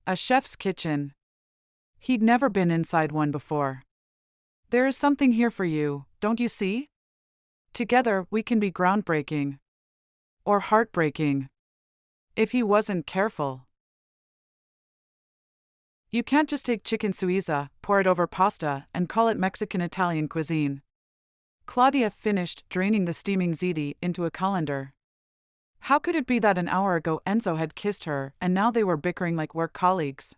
[SPEAKER 1] A chef's kitchen. He'd never been inside one before. There is something here for you, don't you see? Together we can be groundbreaking. Or heartbreaking. If he wasn't careful. You can't just take chicken suiza, pour it over pasta, and call it Mexican-Italian cuisine. Claudia finished draining the steaming ziti into a colander. How could it be that an hour ago Enzo had kissed her and now they were bickering like work colleagues?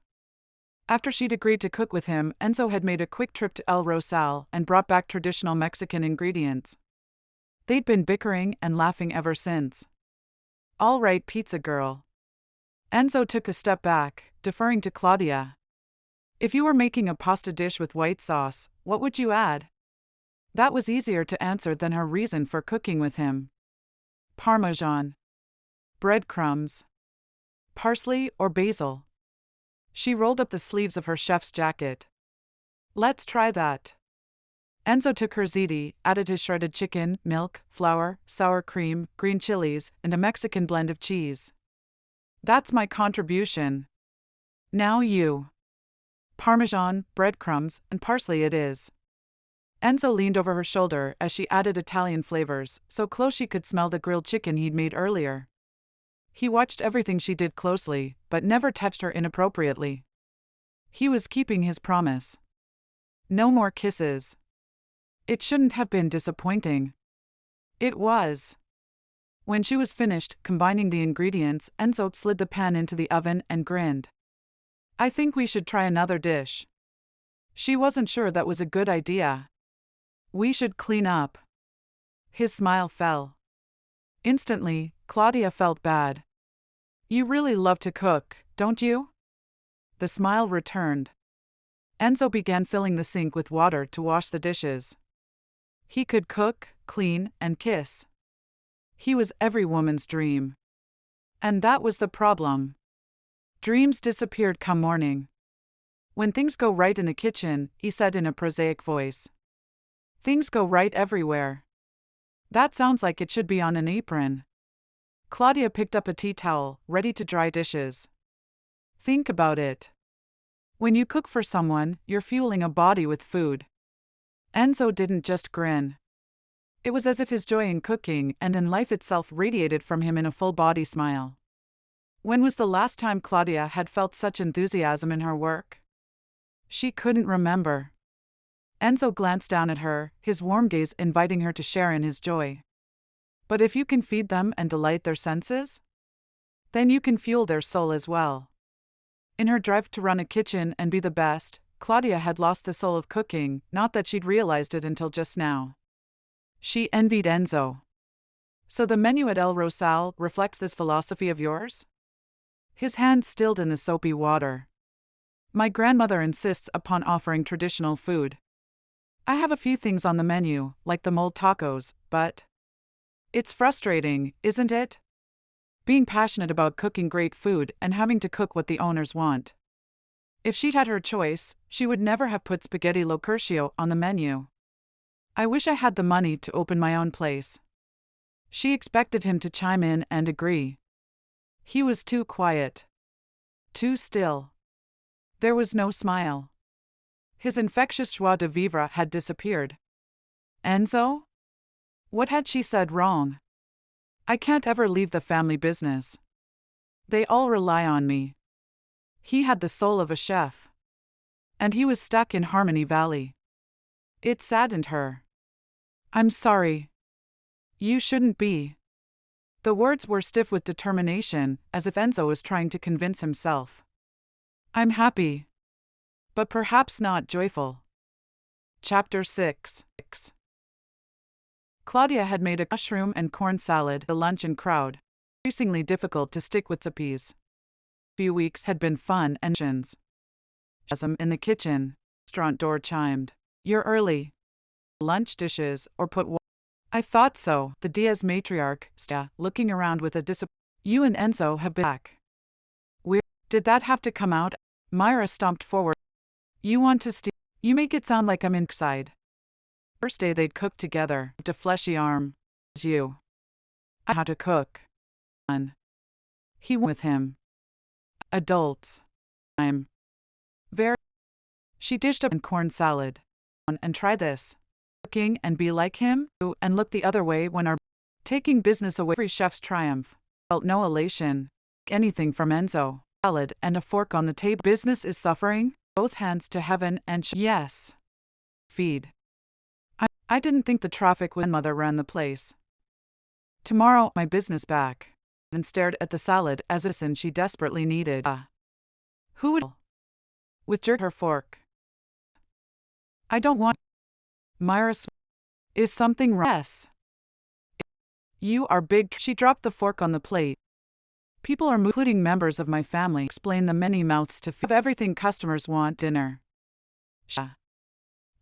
[SPEAKER 1] After she'd agreed to cook with him, Enzo had made a quick trip to El Rosal and brought back traditional Mexican ingredients. They'd been bickering and laughing ever since. All right, pizza girl. Enzo took a step back, deferring to Claudia. If you were making a pasta dish with white sauce, what would you add? That was easier to answer than her reason for cooking with him. Parmesan. Breadcrumbs. Parsley or basil. She rolled up the sleeves of her chef's jacket. Let's try that. Enzo took her ziti, added his shredded chicken, milk, flour, sour cream, green chilies, and a Mexican blend of cheese. That's my contribution. Now you. Parmesan, breadcrumbs, and parsley it is. Enzo leaned over her shoulder as she added Italian flavors, so close she could smell the grilled chicken he'd made earlier. He watched everything she did closely, but never touched her inappropriately. He was keeping his promise. No more kisses. It shouldn't have been disappointing. It was. When she was finished combining the ingredients, Enzo slid the pan into the oven and grinned. I think we should try another dish. She wasn't sure that was a good idea. We should clean up. His smile fell. Instantly, Claudia felt bad. You really love to cook, don't you? The smile returned. Enzo began filling the sink with water to wash the dishes. He could cook, clean, and kiss. He was every woman's dream. And that was the problem. Dreams disappeared come morning. When things go right in the kitchen, he said in a prosaic voice. Things go right everywhere. That sounds like it should be on an apron. Claudia picked up a tea towel, ready to dry dishes. Think about it. When you cook for someone, you're fueling a body with food. Enzo didn't just grin. It was as if his joy in cooking and in life itself radiated from him in a full-body smile. When was the last time Claudia had felt such enthusiasm in her work? She couldn't remember. Enzo glanced down at her, his warm gaze inviting her to share in his joy. But if you can feed them and delight their senses, then you can fuel their soul as well. In her drive to run a kitchen and be the best, Claudia had lost the soul of cooking, not that she'd realized it until just now. She envied Enzo. So the menu at El Rosal reflects this philosophy of yours? His hand stilled in the soapy water. My grandmother insists upon offering traditional food. I have a few things on the menu, like the mold tacos, but it's frustrating, isn't it? Being passionate about cooking great food and having to cook what the owners want. If she'd had her choice, she would never have put spaghetti lo curcio on the menu. I wish I had the money to open my own place. She expected him to chime in and agree. He was too quiet. Too still. There was no smile. His infectious joie de vivre had disappeared. Enzo? What had she said wrong? I can't ever leave the family business. They all rely on me. He had the soul of a chef. And he was stuck in Harmony Valley. It saddened her. I'm sorry. You shouldn't be. The words were stiff with determination, as if Enzo was trying to convince himself. I'm happy. But perhaps not joyful. Chapter 6. Claudia had made a mushroom and corn salad the luncheon crowd, increasingly difficult to stick with recipes. Few weeks had been fun and in the kitchen. Restaurant door chimed. You're early. Lunch dishes, or put water. I thought so, the Diaz matriarch, looking around with a You and Enzo have been back. Did that have to come out? Myra stomped forward. You want to steal? You make it sound like I'm inside. First day they'd cooked together, a fleshy arm. You. I know how to cook. He went with him. Adults. I'm very. She dished up corn salad. And try this. Cooking and be like him, and look the other way when our taking business away. Every chef's triumph. Felt no elation. Anything from Enzo. Salad and a fork on the table. Business is suffering. Both hands to heaven and yes. Feed. I didn't think the traffic when mother ran the place. Tomorrow, my business back. And stared at the salad as a sin she desperately needed. Who would? With jerked her fork. I don't want. Myra. Is something wrong? Yes. You are big. She dropped the fork on the plate. People are including members of my family. Explain the many mouths to feed everything customers want. Dinner.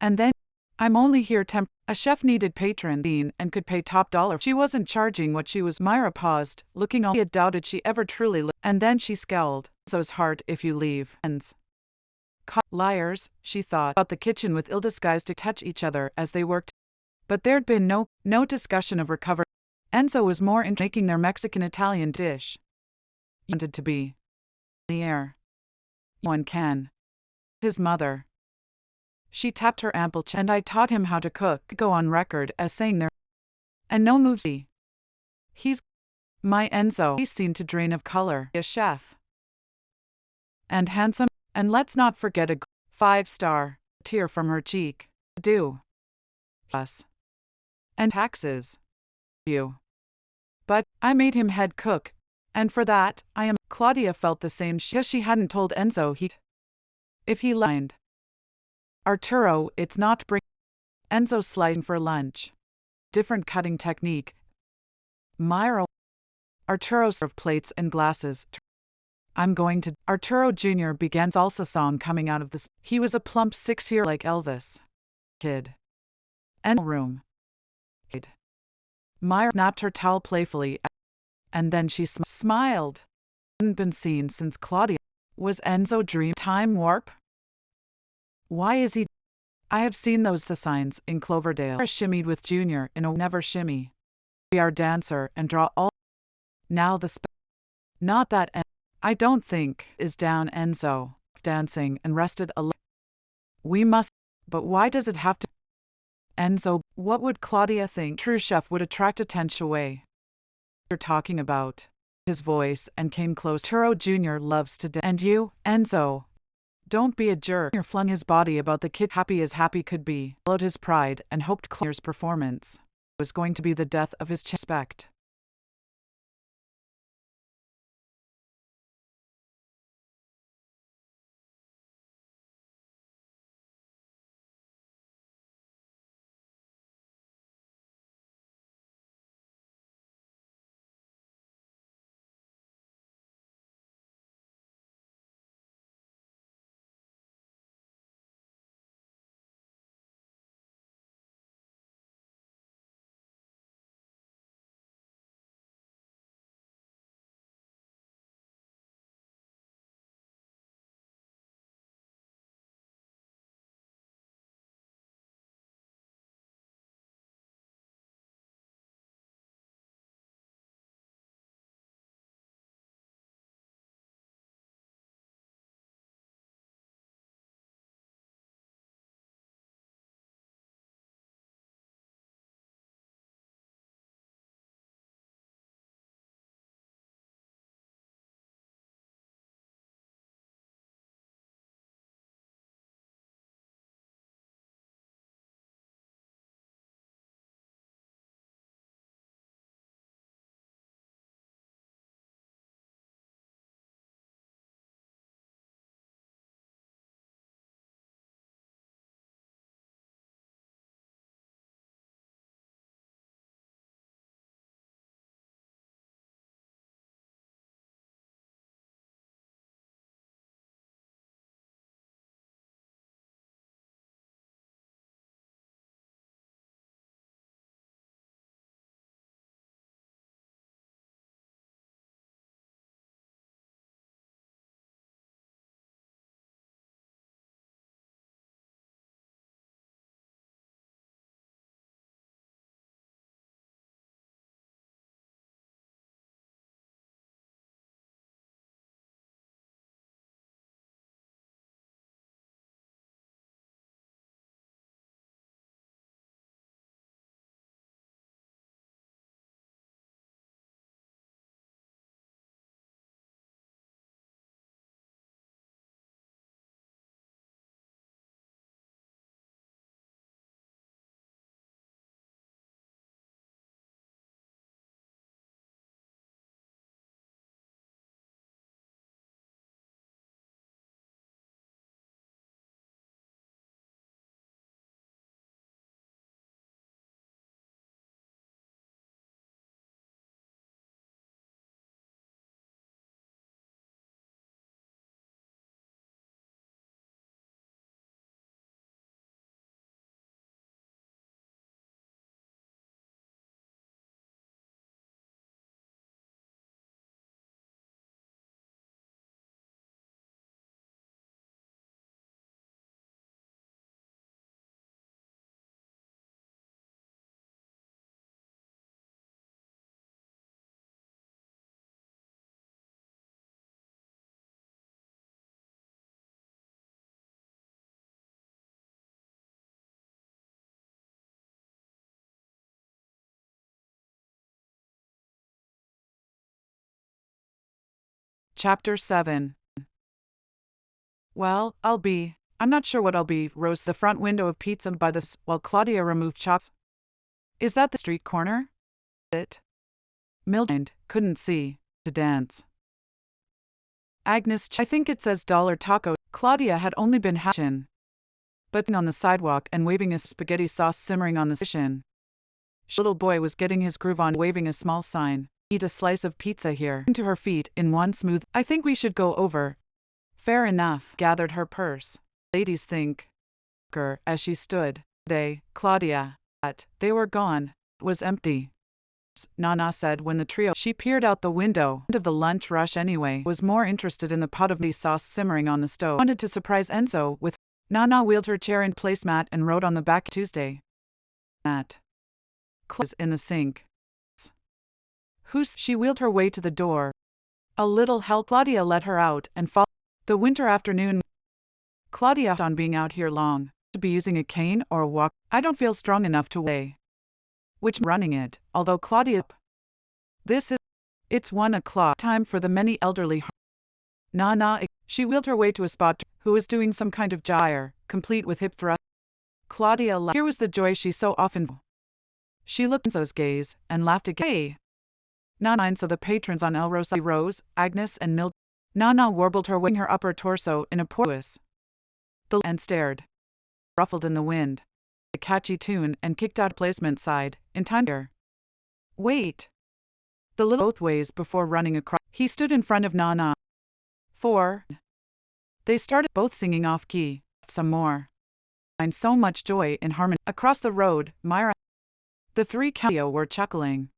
[SPEAKER 1] And then, I'm only here A chef needed patron and could pay top dollar. She wasn't charging what she was. Myra paused, looking all. He had doubted she ever truly lived. And then she scowled. So's heart if you leave. Liars, she thought about the kitchen with ill-disguised to touch each other as they worked. But there'd been no discussion of recovery. Enzo was more into making their Mexican-Italian dish. Wanted to be in the air. One can. his mother. She tapped her ample chin, and I taught him how to cook, go on record as saying there, and no moves. He's my Enzo. He seemed to drain of color, a chef. And handsome, and let's not forget a 5-star, tear from her cheek. Do. Us. And taxes. You. But I made him head cook, and for that, I am. Claudia felt the same because she hadn't told Enzo if he lied. Arturo, it's not bring. Enzo slicing for lunch. Different cutting technique. Myra. Arturo served plates and glasses. I'm going to. Arturo Jr. began salsa song coming out of this. He was a plump 6-year like Elvis. Kid. And room. Myra snapped her towel playfully, and then she smiled. Hadn't been seen since Claudia. Was Enzo dream time warp? Why is he? I have seen those signs in Cloverdale. Shimmied with Junior in a never shimmy. We are dancer and draw all. Now the not that I don't think is down Enzo dancing and rested a. We must. But why does it have to? Enzo, what would Claudia think? True chef would attract attention away. You're talking about his voice and came close. Arturo Jr. loves to dance. And you, Enzo, don't be a jerk. Jr. flung his body about the kid, happy as happy could be, followed his pride and hoped Claudia's performance was going to be the death of his respect. Chapter 7. Well, I'm not sure what I'll be, rose the front window of Pizza by while Claudia removed chops. Is that the street corner? It. Mildred couldn't see. To dance. Agnes, I think it says dollar taco. Claudia had only been hatching. But on the sidewalk and waving a spaghetti sauce simmering on the station. Little boy was getting his groove on, waving a small sign. Eat a slice of pizza here. To her feet in one smooth. I think we should go over. Fair enough. Gathered her purse. Ladies think. As she stood. Claudia. They were gone. It was empty. Nana said when the trio. She peered out the window. End of the lunch rush anyway. Was more interested in the pot of sauce simmering on the stove. Wanted to surprise Enzo with. Nana wheeled her chair in placemat and wrote on the back Tuesday. Mat. Clothes in the sink. She wheeled her way to the door. A little help. Claudia let her out and followed. The winter afternoon. Claudia on being out here long. To be using a cane or a walk. I don't feel strong enough to weigh. Which running it, although Claudia. It's 1 o'clock. Time for the many elderly. Nana. She wheeled her way to a spot who was doing some kind of gyre, complete with hip thrust. Claudia laughed. Here was the joy she so often. She looked Enzo's gaze and laughed again. Hey. Nana saw the patrons on El Rosa Rose, Agnes and Mildred. Nana warbled her her upper torso in a porous. And stared. Ruffled in the wind. A catchy tune and kicked out placement side, in time here. Wait. The little both ways before running across. He stood in front of Nana. 4. They started both singing off key. Some more. Find so much joy in harmony. Across the road, Myra. The three Calio were chuckling.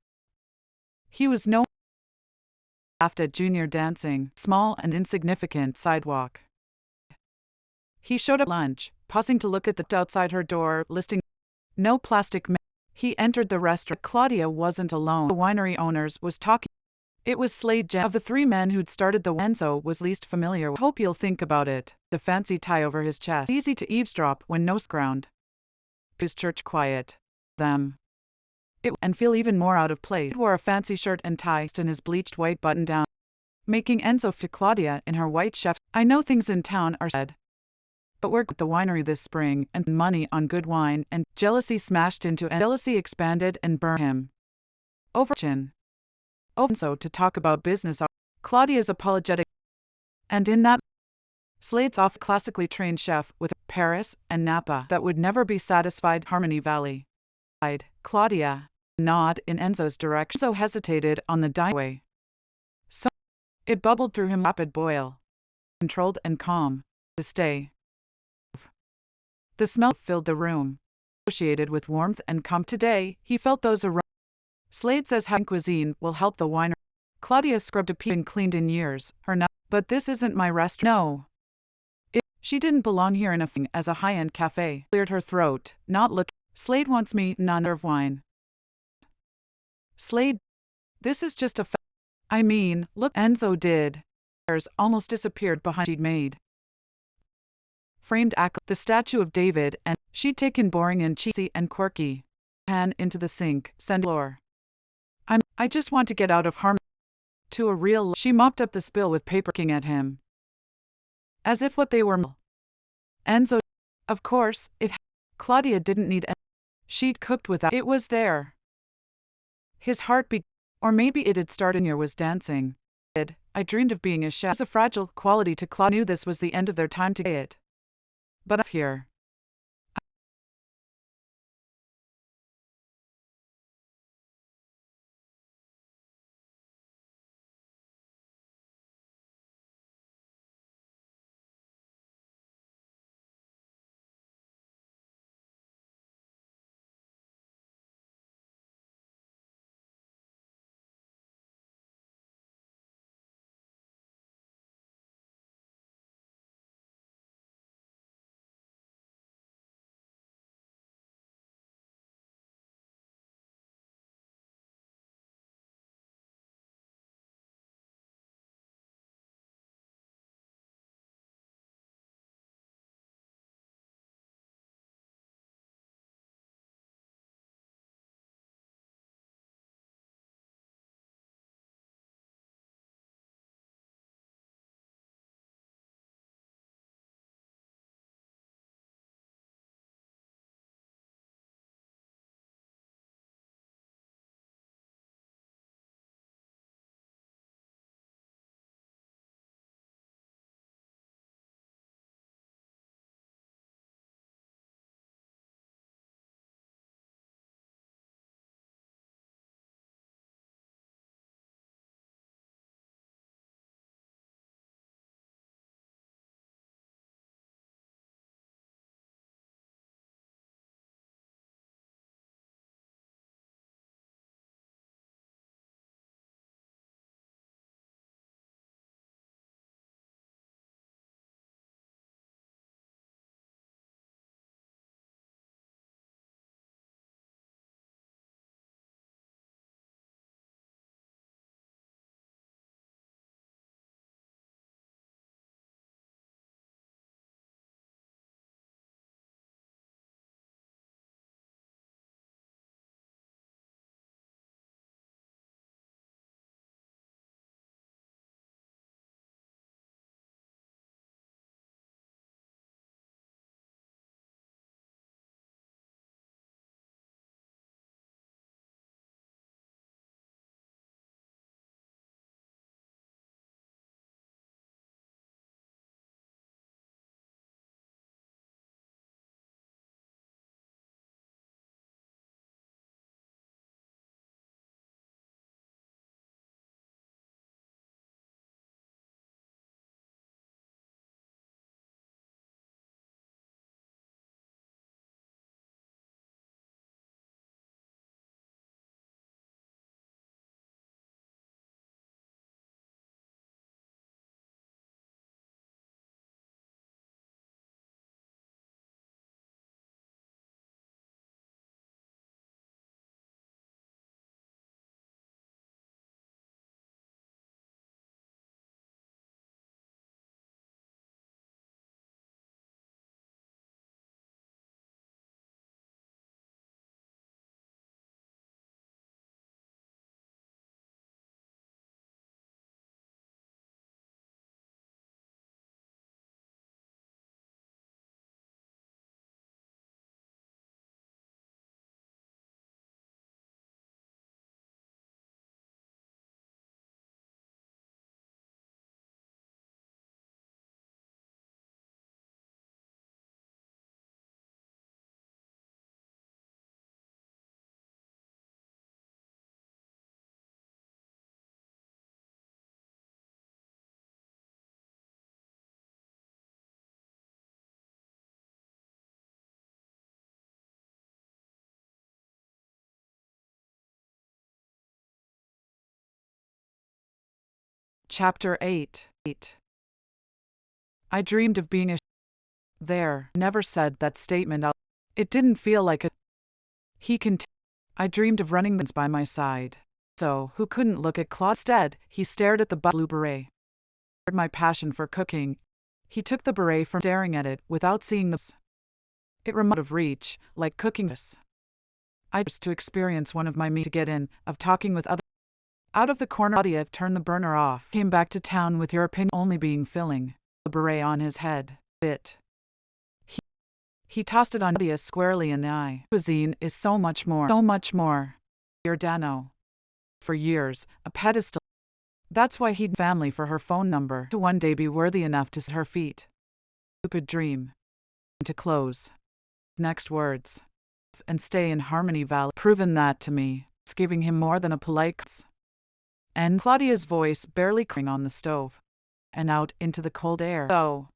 [SPEAKER 1] He was no. Laughed at Junior dancing, small and insignificant sidewalk. He showed up lunch, pausing to look at the outside her door, listing no plastic. He entered the restaurant. Claudia wasn't alone. The winery owners was talking. It was Slade Jen. Of the three men who'd started the Enzo was least familiar. Hope you'll think about it. The fancy tie over his chest. Easy to eavesdrop when no ground. His church quiet. Them. And feel even more out of place. He wore a fancy shirt and tie and his bleached white button-down, making Enzo to Claudia in her white chef. I know things in town are said, but we're at the winery this spring and money on good wine and jealousy smashed into and jealousy expanded and burned him. Over chin. Enzo to talk about business. Claudia's apologetic, and in that, Slade's off classically trained chef with Paris and Napa that would never be satisfied. Harmony Valley. Claudia nod in Enzo's direction. Enzo hesitated on the dineway. So it bubbled through him rapid boil. Controlled and calm. To stay. The smell filled the room. Associated with warmth and calm. Today, he felt those around. Slade says having cuisine will help the winer. Claudia scrubbed a pea and cleaned in years. But this isn't my restaurant. No. She didn't belong here in as a high-end cafe. Cleared her throat, not look. Slade wants me none of wine. Slade, this is just a I mean, look, Enzo did. Almost disappeared behind she'd made. Framed the statue of David and she'd taken boring and cheesy and quirky. Pan into the sink, send floor. I just want to get out of harm. To a real. She mopped up the spill with paper king at him. As if what they were. Enzo. Of course, Claudia didn't need. She'd cooked without. It was there. His heart beat. Or maybe it had started here was dancing. I dreamed of being a chef. It was a fragile quality to Claudia. Knew this was the end of their time to get it. But up here. Chapter 8. I dreamed of being a there. Never said that statement out. It didn't feel like a. He continued. I dreamed of running by my side. So, who couldn't look at Claude? Instead, he stared at the blue beret. My passion for cooking. He took the beret from staring at it without seeing the. It remote of reach, like cooking. I just to experience one of my to get in, of talking with other. Out of the corner, Claudia turned the burner off. Came back to town with your opinion only being filling. The beret on his head. He tossed it on Claudia squarely in the eye. Cuisine is so much more. Giordano. For years, a pedestal. That's why he'd family for her phone number to one day be worthy enough to sit her feet. Stupid dream. To close. Next words. And stay in Harmony Valley. Proven that to me. It's giving him more than a polite. And Claudia's voice barely clicking on the stove. And out into the cold air. So.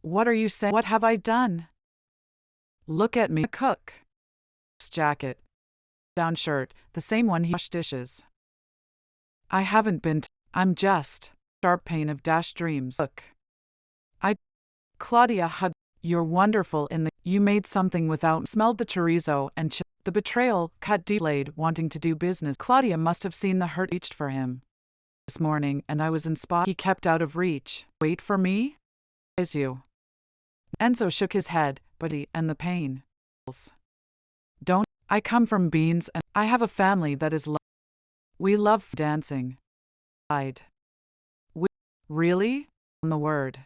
[SPEAKER 1] What are you saying? What have I done? Look at me. Cook. Jacket. Down shirt, the same one he washed dishes. I haven't been. I'm just. Sharp pain of dashed dreams. Look. Claudia had. You're wonderful in the. You made something without. Smelled the chorizo and the betrayal. Cut deep blade wanting to do business. Claudia must have seen the hurt reached for him. This morning, and I was in spot. He kept out of reach. Wait for me? Is you. Enzo shook his head, but he and the pain. Don't. I come from beans and I have a family that is. We love dancing. We. Really? On the word.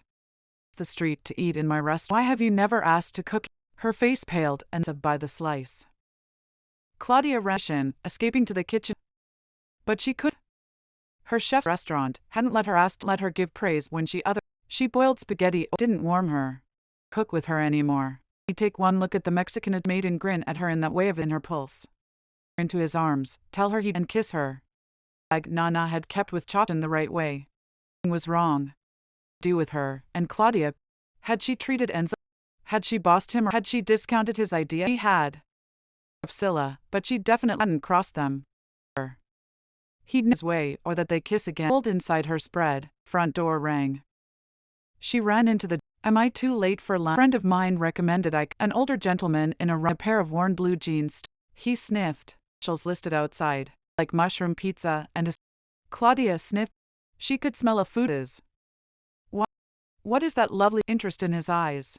[SPEAKER 1] The street to eat in my restaurant. Why have you never asked to cook? Her face paled and by the slice. Claudia rushed in, escaping to the kitchen. But she could. Her chef's restaurant hadn't let her give praise when she boiled spaghetti. Didn't warm her. Cook with her anymore. He'd take one look at the Mexican had made and grin at her in that wave in her pulse. Into his arms, tell her and kiss her. Nana had kept with chopped in the right way. Was wrong. Do with her, and Claudia. Had she treated Enzo? Had she bossed him or had she discounted his idea? He had. Of Scylla, but she definitely hadn't crossed them. He'd his way, or that they kiss again. Pulled inside her spread, front door rang. She ran into the. Am I too late for lunch? A friend of mine recommended an older gentleman in a pair of worn blue jeans. He sniffed. Specials listed outside, like mushroom pizza and a. Claudia sniffed. She could smell a food is. What is that lovely interest in his eyes?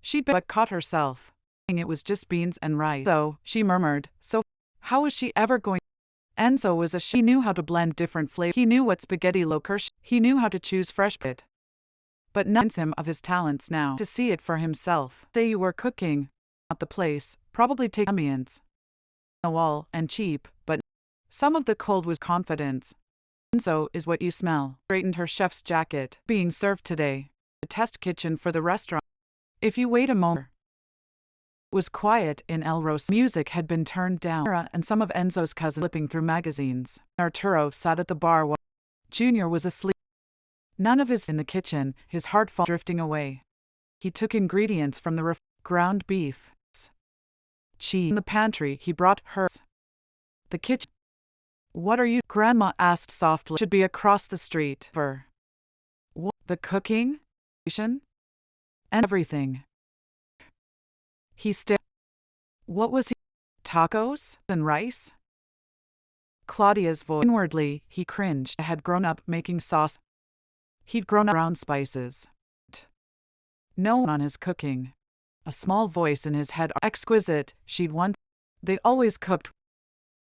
[SPEAKER 1] She but caught herself. It was just beans and rice. So, she murmured, so how was she ever going? Enzo was he knew how to blend different flavors. He knew what spaghetti loqueur. He knew how to choose fresh bit. But none him of his talents now. To see it for himself. Say you were cooking. Not the place. Probably take ambience. The wall and cheap, but some of the cold was confidence. Enzo is what you smell. Straightened her chef's jacket. Being served today. The test kitchen for the restaurant. If you wait a moment. It was quiet in El Rose. Music had been turned down. Sarah and some of Enzo's cousins flipping through magazines. Arturo sat at the bar while Junior was asleep. None of his in the kitchen, his heart drifting away. He took ingredients from the ground beef. Cheese. In the pantry, he brought hers. The kitchen. What are you? Grandma asked softly. Should be across the street. For what? The cooking? And everything. He stared. What was he? Tacos and rice? Claudia's voice. Inwardly, he cringed. Had grown up making sauce. He'd grown up around spices. No one on his cooking. A small voice in his head. Exquisite, she'd once. They'd always cooked.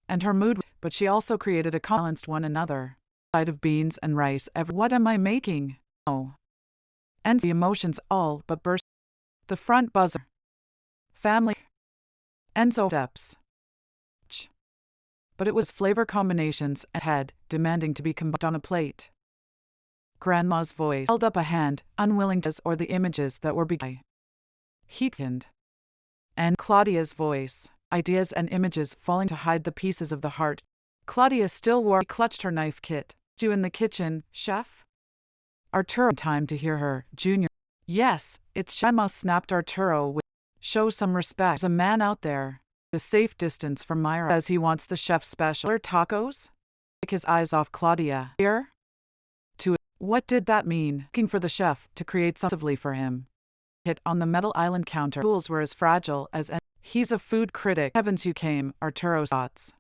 [SPEAKER 1] And her mood, but she also created a balanced one another. Side of beans and rice. What am I making? Oh. And the emotions all but burst. The front buzzer. Family. Enzo steps. But it was flavor combinations and head, demanding to be combined on a plate. Grandma's voice held up a hand, unwilling to or the images that were behind. Heathened. And Claudia's voice, ideas and images falling to hide the pieces of the heart. Claudia still wore. She clutched her knife kit. You in the kitchen, chef? Arturo. Time to hear her, Junior. Yes, it's Grandma snapped Arturo with. Show some respect. There's a man out there. A safe distance from Myra. Says he wants the chef's special. Tacos? Take his eyes off Claudia. Here? To what did that mean? Looking for the chef to create something for him. Hit on the metal island counter. Tools were as fragile as he's a food critic. Heavens, you came, Arturo's thoughts.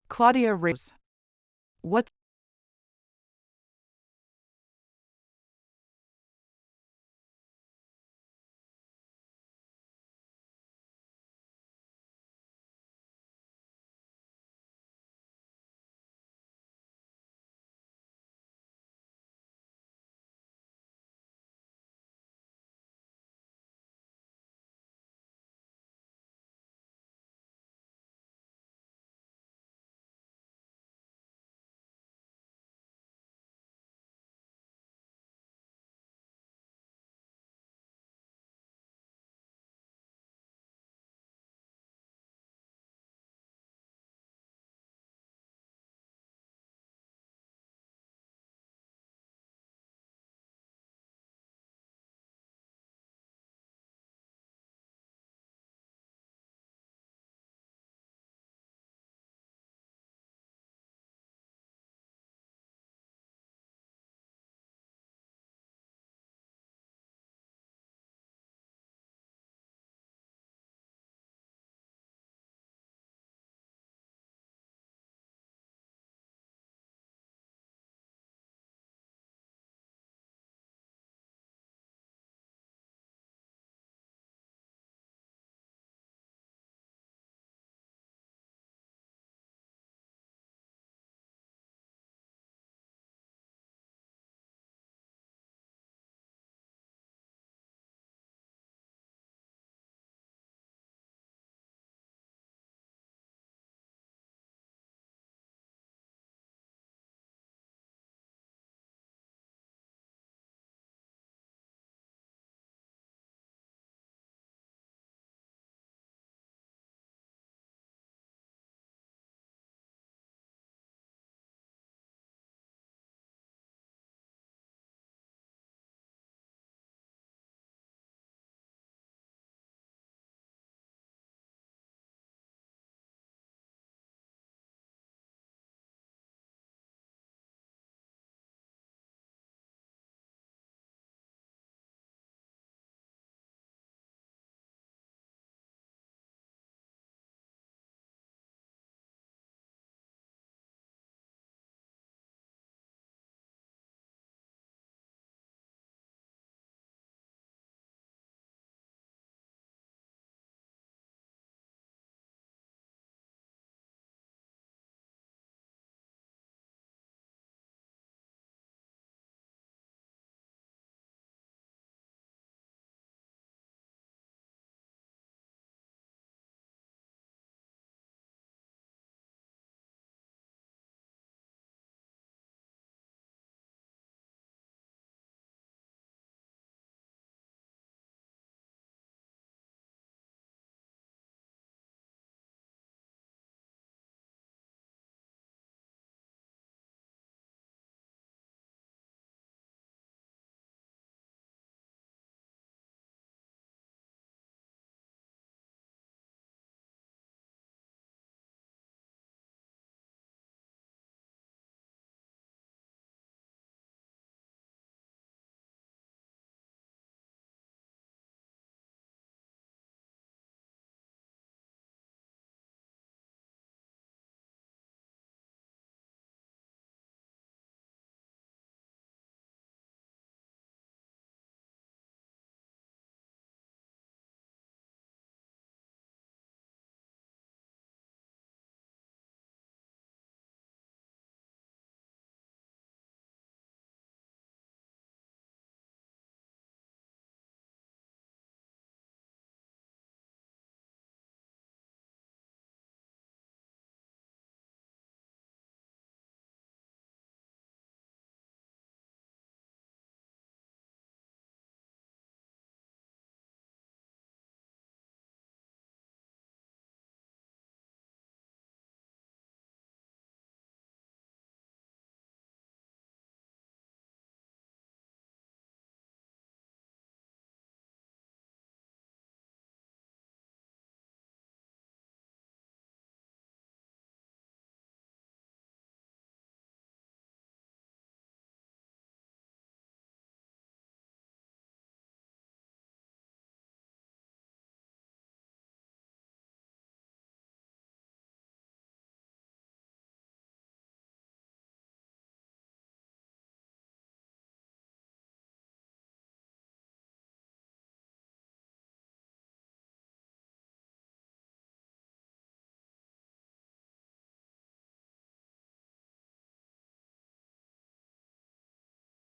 [SPEAKER 1] Claudia rose. What?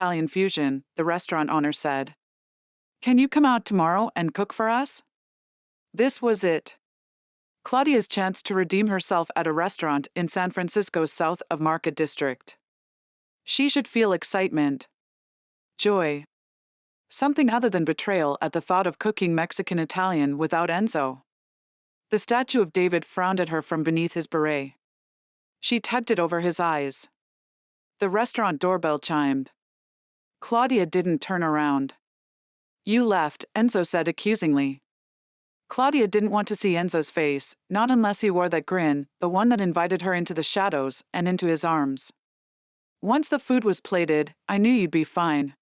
[SPEAKER 1] Italian fusion, the restaurant owner said. Can you come out tomorrow and cook for us? This was it. Claudia's chance to redeem herself at a restaurant in San Francisco's south of Market District. She should feel excitement, joy, something other than betrayal at the thought of cooking Mexican-Italian without Enzo. The statue of David frowned at her from beneath his beret. She tugged it over his eyes. The restaurant doorbell chimed. Claudia didn't turn around. You left, Enzo said accusingly. Claudia didn't want to see Enzo's face, not unless he wore that grin, the one that invited her into the shadows and into his arms. Once the food was plated, I knew you'd be fine.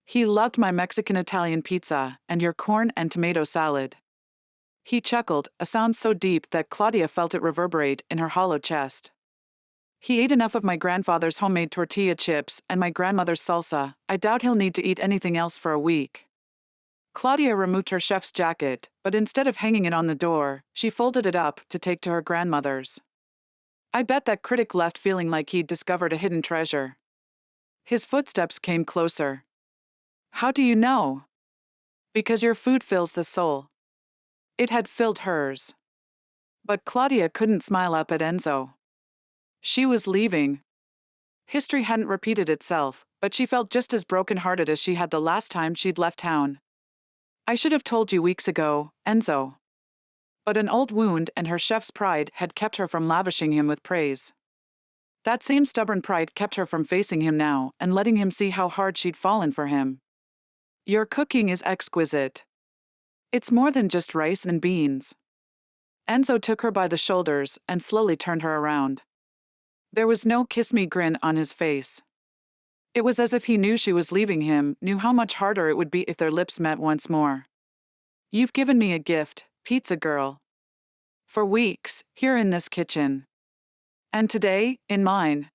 [SPEAKER 1] He loved my Mexican-Italian pizza and your corn and tomato salad. He chuckled, a sound so deep that Claudia felt it reverberate in her hollow chest. He ate enough of my grandfather's homemade tortilla chips and my grandmother's salsa. I doubt he'll need to eat anything else for a week. Claudia removed her chef's jacket, but instead of hanging it on the door, she folded it up to take to her grandmother's. I bet that critic left feeling like he'd discovered a hidden treasure. His footsteps came closer. How do you know? Because your food fills the soul. It had filled hers. But Claudia couldn't smile up at Enzo. She was leaving. History hadn't repeated itself, but she felt just as broken-hearted as she had the last time she'd left town. I should have told you weeks ago, Enzo. But an old wound and her chef's pride had kept her from lavishing him with praise. That same stubborn pride kept her from facing him now and letting him see how hard she'd fallen for him. Your cooking is exquisite. It's more than just rice and beans. Enzo took her by the shoulders and slowly turned her around. There was no kiss-me grin on his face. It was as if he knew she was leaving him, knew how much harder it would be if their lips met once more. You've given me a gift, pizza girl. For weeks, here in this kitchen. And today, in mine.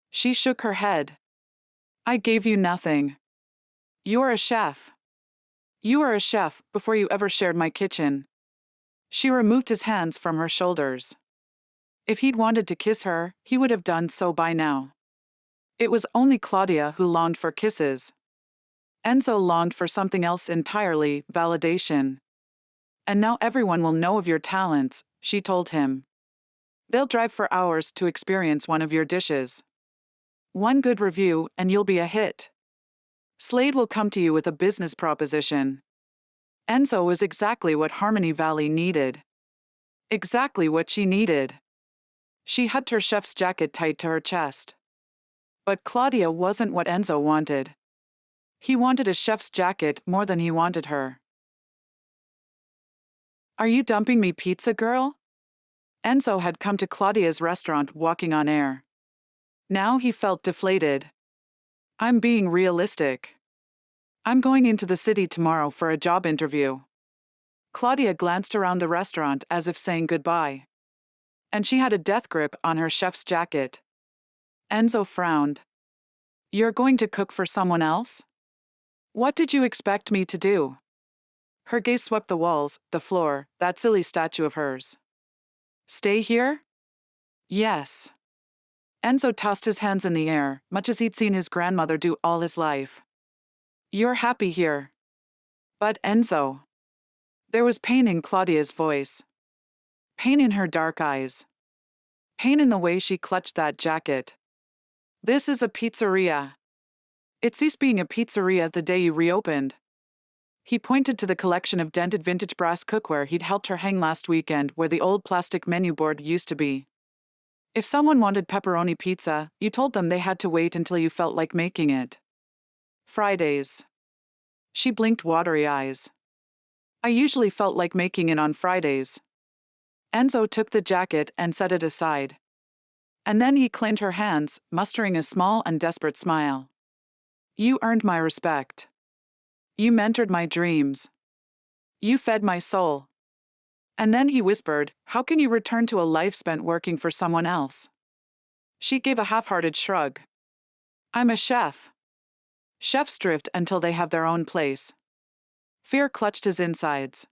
[SPEAKER 1] She shook her head. I gave you nothing. You're a chef. You were a chef before you ever shared my kitchen. She removed his hands from her shoulders. If he'd wanted to kiss her, he would have done so by now. It was only Claudia who longed for kisses. Enzo longed for something else entirely, validation. And now everyone will know of your talents, she told him. They'll drive for hours to experience one of your dishes. One good review and you'll be a hit. Slade will come to you with a business proposition. Enzo was exactly what Harmony Valley needed. Exactly what she needed. She hugged her chef's jacket tight to her chest. But Claudia wasn't what Enzo wanted. He wanted a chef's jacket more than he wanted her. Are you dumping me, pizza girl? Enzo had come to Claudia's restaurant walking on air. Now he felt deflated. I'm being realistic. I'm going into the city tomorrow for a job interview. Claudia glanced around the restaurant as if saying goodbye. And she had a death grip on her chef's jacket. Enzo frowned. You're going to cook for someone else? What did you expect me to do? Her gaze swept the walls, the floor, that silly statue of hers. Stay here? Yes. Enzo tossed his hands in the air, much as he'd seen his grandmother do all his life. You're happy here. But Enzo. There was pain in Claudia's voice. Pain in her dark eyes. Pain in the way she clutched that jacket. This is a pizzeria. It ceased being a pizzeria the day you reopened. He pointed to the collection of dented vintage brass cookware he'd helped her hang last weekend where the old plastic menu board used to be. If someone wanted pepperoni pizza, you told them they had to wait until you felt like making it. Fridays. She blinked watery eyes. I usually felt like making it on Fridays. Enzo took the jacket and set it aside. And then he claimed her hands, mustering a small and desperate smile. You earned my respect. You mentored my dreams. You fed my soul. And then he whispered, how can you return to a life spent working for someone else? She gave a half-hearted shrug. I'm a chef. Chefs drift until they have their own place. Fear clutched his insides.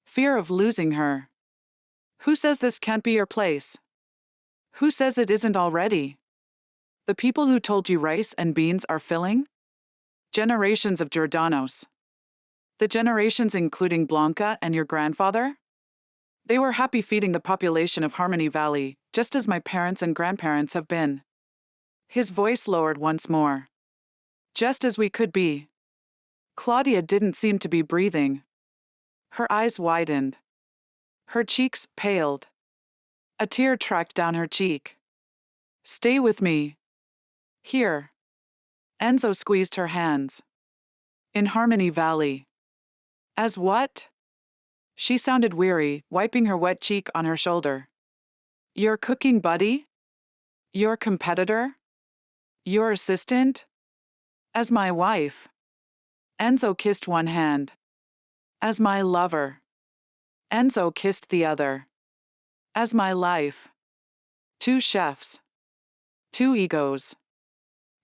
[SPEAKER 1] Fear of losing her. Who says this can't be your place? Who says it isn't already? The people who told you rice and beans are filling? Generations of Giordanos. The generations including Blanca and your grandfather? They were happy feeding the population of Harmony Valley, just as my parents and grandparents have been. His voice lowered once more. Just as we could be. Claudia didn't seem to be breathing. Her eyes widened. Her cheeks paled. A tear tracked down her cheek. Stay with me. Here. Enzo squeezed her hands. In Harmony Valley. As what? She sounded weary, wiping her wet cheek on her shoulder. Your cooking buddy? Your competitor? Your assistant? As my wife. Enzo kissed one hand. As my lover. Enzo kissed the other. As my life. 2 chefs. 2 egos.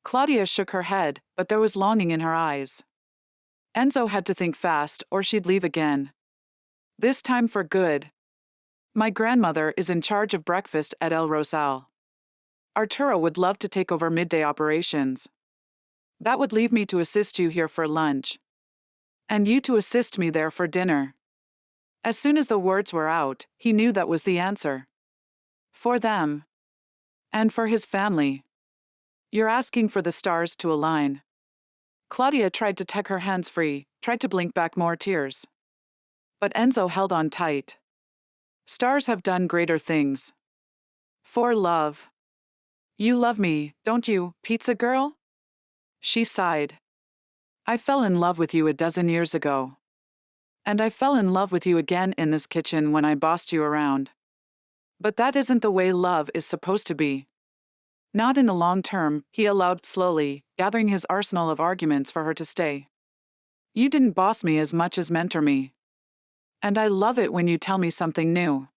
[SPEAKER 1] Claudia shook her head, but there was longing in her eyes. Enzo had to think fast or she'd leave again. This time for good. My grandmother is in charge of breakfast at El Rosal. Arturo would love to take over midday operations. That would leave me to assist you here for lunch. And you to assist me there for dinner. As soon as the words were out, he knew that was the answer. For them. And for his family. You're asking for the stars to align. Claudia tried to tuck her hands free, tried to blink back more tears. But Enzo held on tight. Stars have done greater things. For love. You love me, don't you, pizza girl? She sighed. I fell in love with you a dozen years ago. And I fell in love with you again in this kitchen when I bossed you around. But that isn't the way love is supposed to be. Not in the long term, he allowed slowly, gathering his arsenal of arguments for her to stay. You didn't boss me as much as mentor me. And I love it when you tell me something new.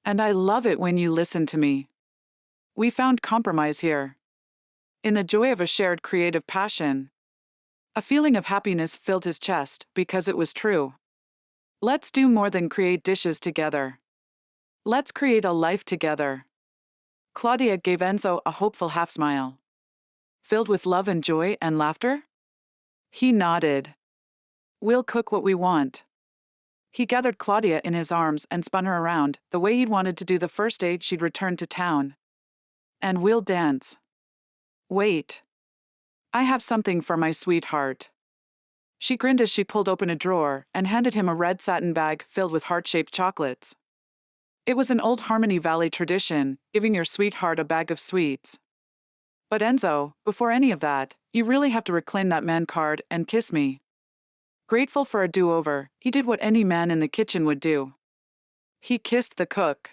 [SPEAKER 1] And I love it when you listen to me. We found compromise here. In the joy of a shared creative passion. A feeling of happiness filled his chest because it was true. Let's do more than create dishes together. Let's create a life together. Claudia gave Enzo a hopeful half-smile. Filled with love and joy and laughter? He nodded. We'll cook what we want. He gathered Claudia in his arms and spun her around, the way he'd wanted to do the first day she'd returned to town. And we'll dance. Wait. I have something for my sweetheart. She grinned as she pulled open a drawer and handed him a red satin bag filled with heart-shaped chocolates. It was an old Harmony Valley tradition, giving your sweetheart a bag of sweets. But Enzo, before any of that, you really have to reclaim that man card and kiss me. Grateful for a do-over, he did what any man in the kitchen would do. He kissed the cook.